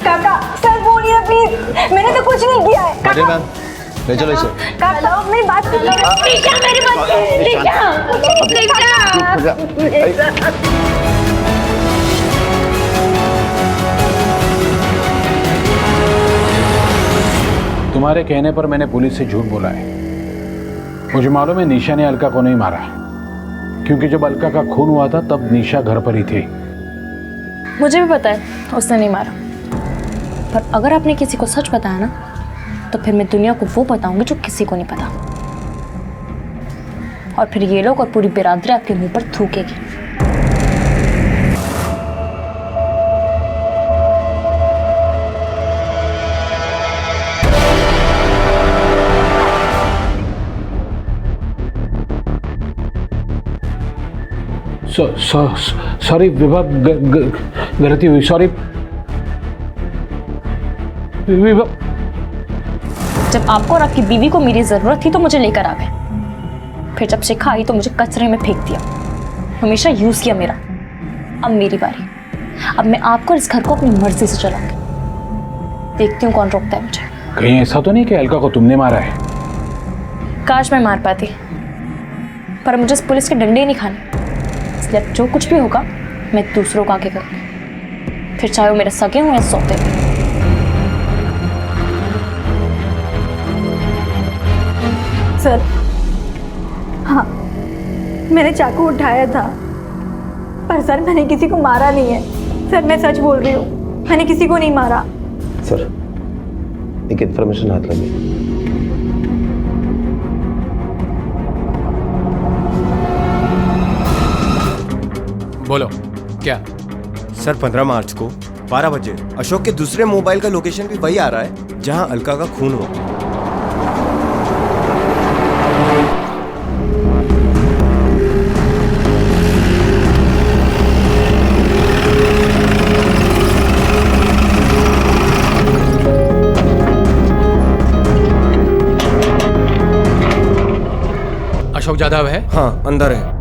काका सर बोलिए प्लीज, मैंने तो कुछ नहीं किया है। अजय मैम ले चलो इसे। काका मेरी बात सुनिए। टीका मेरी बात टीका। तुम्हारे कहने पर मैंने पुलिस से झूठ बोला है। मुझे मालूम है निशा ने अलका को नहीं मारा, क्योंकि जब अलका का खून हुआ था तब निशा घर पर ही थी। मुझे भी पता है उसने नहीं मारा, पर अगर आपने किसी को सच बताया ना तो फिर मैं दुनिया को वो बताऊंगी जो किसी को नहीं पता, और फिर ये लोग और पूरी बिरादरी आपके मुंह पर थूकेगी। सॉरी विभा, गलती हुई, सॉरी विभा। जब आपको और आपकी बीवी को मेरी जरूरत थी तो मुझे लेकर आ गए, फिर जब शिखा आई तो मुझे कचरे में फेंक दिया। हमेशा यूज किया मेरा। अब मेरी बारी। अब मैं आपको इस घर को अपनी मर्जी से चलाऊंगी। देखती हूँ कौन रोकता है मुझे। कहीं ऐसा तो नहीं कि अलका को तुमने मारा है? काश मैं मार पाती, पर मुझे इस पुलिस के डंडे ही नहीं खाने। इसलिए अब जो कुछ भी होगा मैं दूसरों को आगे करूँगी, फिर चाहे वो मेरे सगे हों या सौते हुए। सर हाँ, मैंने चाकू उठाया था, पर सर मैंने किसी को मारा नहीं है। सर मैं सच बोल रही हूँ, मैंने किसी को नहीं मारा। सर एक इन्फॉर्मेशन हाथ लगी। बोलो क्या? सर 15 मार्च को 12 बजे अशोक के दूसरे मोबाइल का लोकेशन भी वही आ रहा है जहां अलका का खून हुआ। अशोक यादव है? हाँ अंदर है।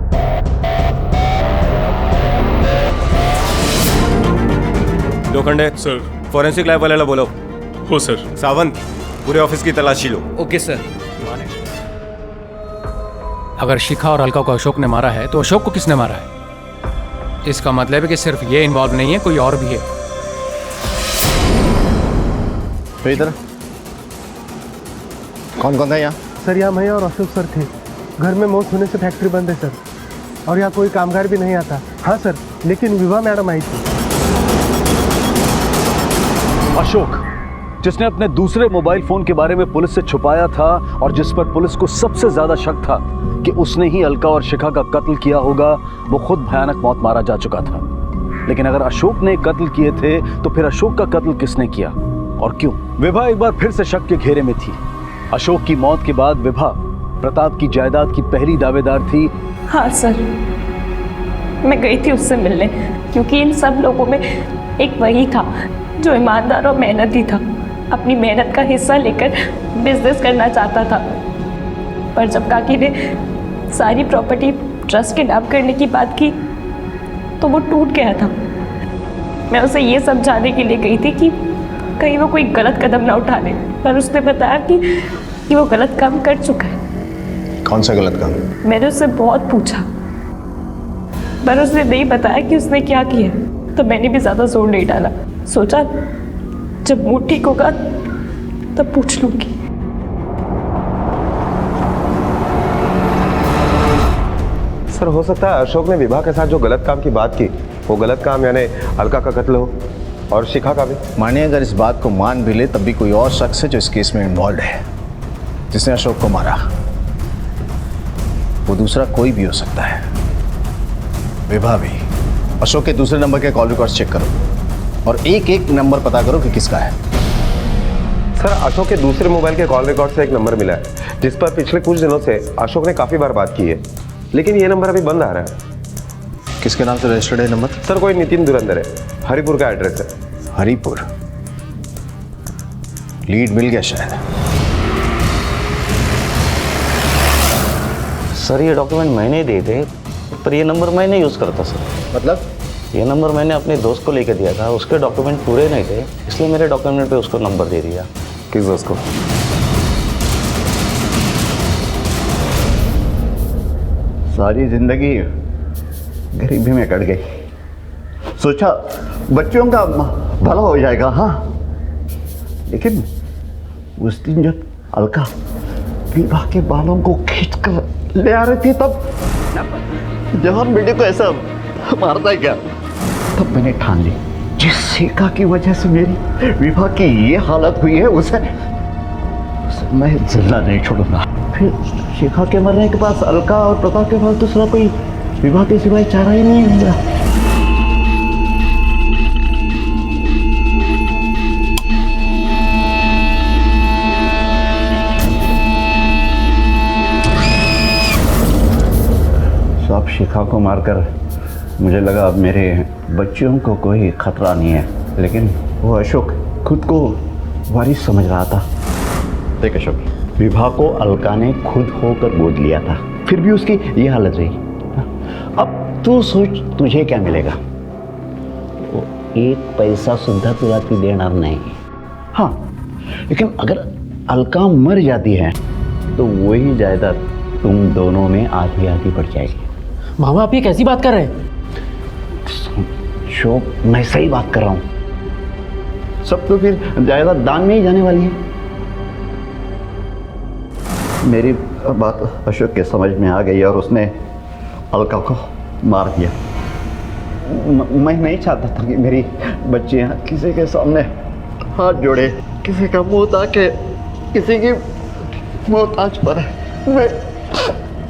लोखंडे सर, फॉरेंसिक लैब वाले बोलो। हो सर। सावंत पूरे ऑफिस की तलाशी लो। Okay sir. अगर शिखा और अलका को अशोक ने मारा है तो अशोक को किसने मारा है? इसका मतलब है कि सिर्फ ये इन्वॉल्व नहीं है, कोई और भी है। तो इधर कौन कौन था यहाँ? सर यहाँ मैं और अशोक सर थे। घर में मौत होने से फैक्ट्री बंद है सर, और यहाँ कोई कामगार भी नहीं आता। हाँ सर, लेकिन विभा मैडम आई थी। अशोक, जिसने अपने दूसरे मोबाइल फोन के बारे में पुलिस से छुपाया था और जिस पर पुलिस को सबसे ज्यादा शक था कि उसने ही अलका और शिखा का कत्ल किया होगा, वो खुद भयानक मौत मारा जा चुका था। लेकिन अगर अशोक ने कत्ल किए थे तो फिर अशोक का कत्ल किसने किया और क्यों? विभा एक बार फिर से शक के घेरे में थी। अशोक की मौत के बाद विभा प्रताप की जायदाद की पहली दावेदार थी। हाँ सर, मैं गई थी उससे मिलने, क्योंकि इन सब लोगों में एक वही था जो ईमानदार और मेहनती था, अपनी मेहनत का हिस्सा लेकर बिजनेस करना चाहता था। पर जब काकी ने सारी प्रॉपर्टी ट्रस्ट के नाम करने की बात की तो वो टूट गया था। मैं उसे ये समझाने के लिए गई थी कि कहीं वो कोई गलत कदम ना उठा ले, पर उसने बताया कि वो गलत काम कर चुका है। कौन सा गलत काम? मैंने उससे बहुत पूछा, पर उसने नहीं बताया कि उसने क्या किया, तो मैंने भी ज़्यादा जोर नहीं डाला। सोचा जब मूड ठीक होगा तब पूछ लूंगी। सर हो सकता है अशोक ने विभा के साथ जो गलत काम की बात की वो गलत काम यानी अलका का कत्ल हो और शिखा का भी। मानिए अगर इस बात को मान भी ले तब भी कोई और शख्स है जो इस केस में इन्वॉल्व है, जिसने अशोक को मारा। वो दूसरा कोई भी हो सकता है, विभा भी। अशोक के दूसरे नंबर के कॉल रिकॉर्ड्स चेक करो और एक एक नंबर पता करो कि किसका है। सर अशोक के दूसरे मोबाइल के कॉल रिकॉर्ड से एक नंबर मिला है जिस पर पिछले कुछ दिनों से अशोक ने काफी बार बात की है, लेकिन ये नंबर अभी बंद आ रहा है। किसके नाम से रजिस्टर्ड है नंबर? सर कोई नितिन धुरंधर है, हरिपुर का एड्रेस है। हरिपुर? लीड मिल गया शायद। सर ये डॉक्यूमेंट मैंने ही दिए थे, पर ये नंबर मैं नहीं यूज़ करता सर। मतलब? ये नंबर मैंने अपने दोस्त को लेकर दिया था, उसके डॉक्यूमेंट पूरे नहीं थे, इसलिए मेरे डॉक्यूमेंट पे उसको नंबर दे दिया। किस दोस्त को? सारी जिंदगी गरीबी में कट गई, सोचा बच्चों का भला हो जाएगा। हाँ, लेकिन उस दिन जब अलका विवाह के बालों को खींच कर ले आ रही थी, तब जवान बेटे को ऐसा मारता है क्या? तब मैंने ठान ली, जिस शिखा की वजह से मेरी विवाह की ये हालत हुई है, उसे मैं जिंदा नहीं छोड़ूंगा। फिर शिखा के मरने के पास अलका और प्रताप के पास दूसरा कोई विवाह के सिवाय चारा ही नहीं मिला। सब शिखा को मारकर मुझे लगा अब मेरे बच्चों को कोई खतरा नहीं है, लेकिन वो अशोक खुद को वारिस समझ रहा था। देख अशोक, विवाह को अलका ने खुद होकर गोद लिया था, फिर भी उसकी ये हालत रही। अब तू सोच तुझे क्या मिलेगा? वो एक पैसा सुद्धा तुला ती देणार नहीं। हाँ, लेकिन अगर अलका मर जाती है तो वही जायदाद तुम दोनों में आधी आधी बढ़ जाएगी। मामा आप ये कैसी बात कर रहे हैं? शोक, मैं सही बात कर रहा हूं। सब तो फिर जायदाद दान में ही जाने वाली है। मेरी बात अशोक के समझ में आ गई और उसने अलका को मार दिया। मैं नहीं चाहता था कि मेरी बच्चियां किसी के सामने हाथ जोड़े, किसी का मुंह ताके, किसी की मोहताज पर। मैं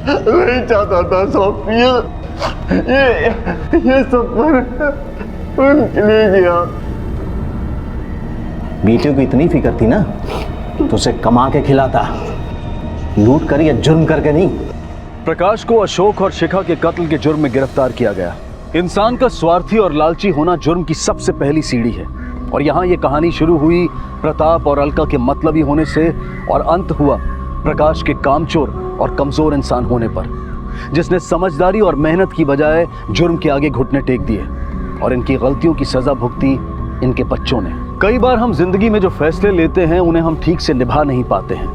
नहीं चाहता था सब ये सब उनके लिए किया। बेटियों को इतनी फिक्र थी ना तो उसे कमा के खिलाता, लूट कर या जुर्म करके नहीं। प्रकाश को अशोक और शिखा के कत्ल के जुर्म में गिरफ्तार किया गया। इंसान का स्वार्थी और लालची होना जुर्म की सबसे पहली सीढ़ी है, और यहाँ ये कहानी शुरू हुई प्रताप और अलका के मतलबी होने से और अंत हुआ प्रकाश के कामचोर और कमजोर इंसान होने पर, जिसने समझदारी और मेहनत की बजाय जुर्म के आगे घुटने टेक दिए और इनकी गलतियों की सजा भुगती इनके बच्चों ने। कई बार हम जिंदगी में जो फैसले लेते हैं उन्हें हम ठीक से निभा नहीं पाते हैं,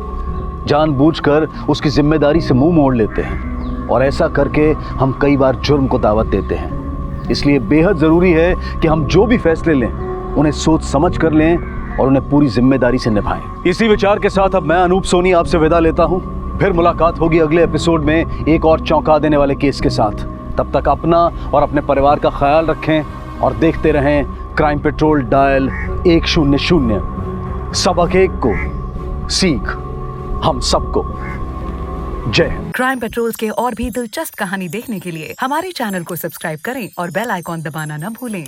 जानबूझकर उसकी जिम्मेदारी से मुंह मोड़ लेते हैं, और ऐसा करके हम कई बार जुर्म को दावत देते हैं। इसलिए बेहद जरूरी है कि हम जो भी फैसले लें उन्हें सोच समझ कर लें और उन्हें पूरी जिम्मेदारी से निभाएं। इसी विचार के साथ अब मैं अनूप सोनी आपसे विदा लेता हूं। फिर मुलाकात होगी अगले एपिसोड में एक और चौंका देने वाले केस के साथ। तब तक अपना और अपने परिवार का ख्याल रखें और देखते रहें क्राइम पेट्रोल डायल 100। सबक एक को सीख हम सबको। जय हिंद। क्राइम पेट्रोल्स के और भी दिलचस्प कहानी देखने के लिए हमारे चैनल को सब्सक्राइब करें और बेल आइकॉन दबाना न भूलें।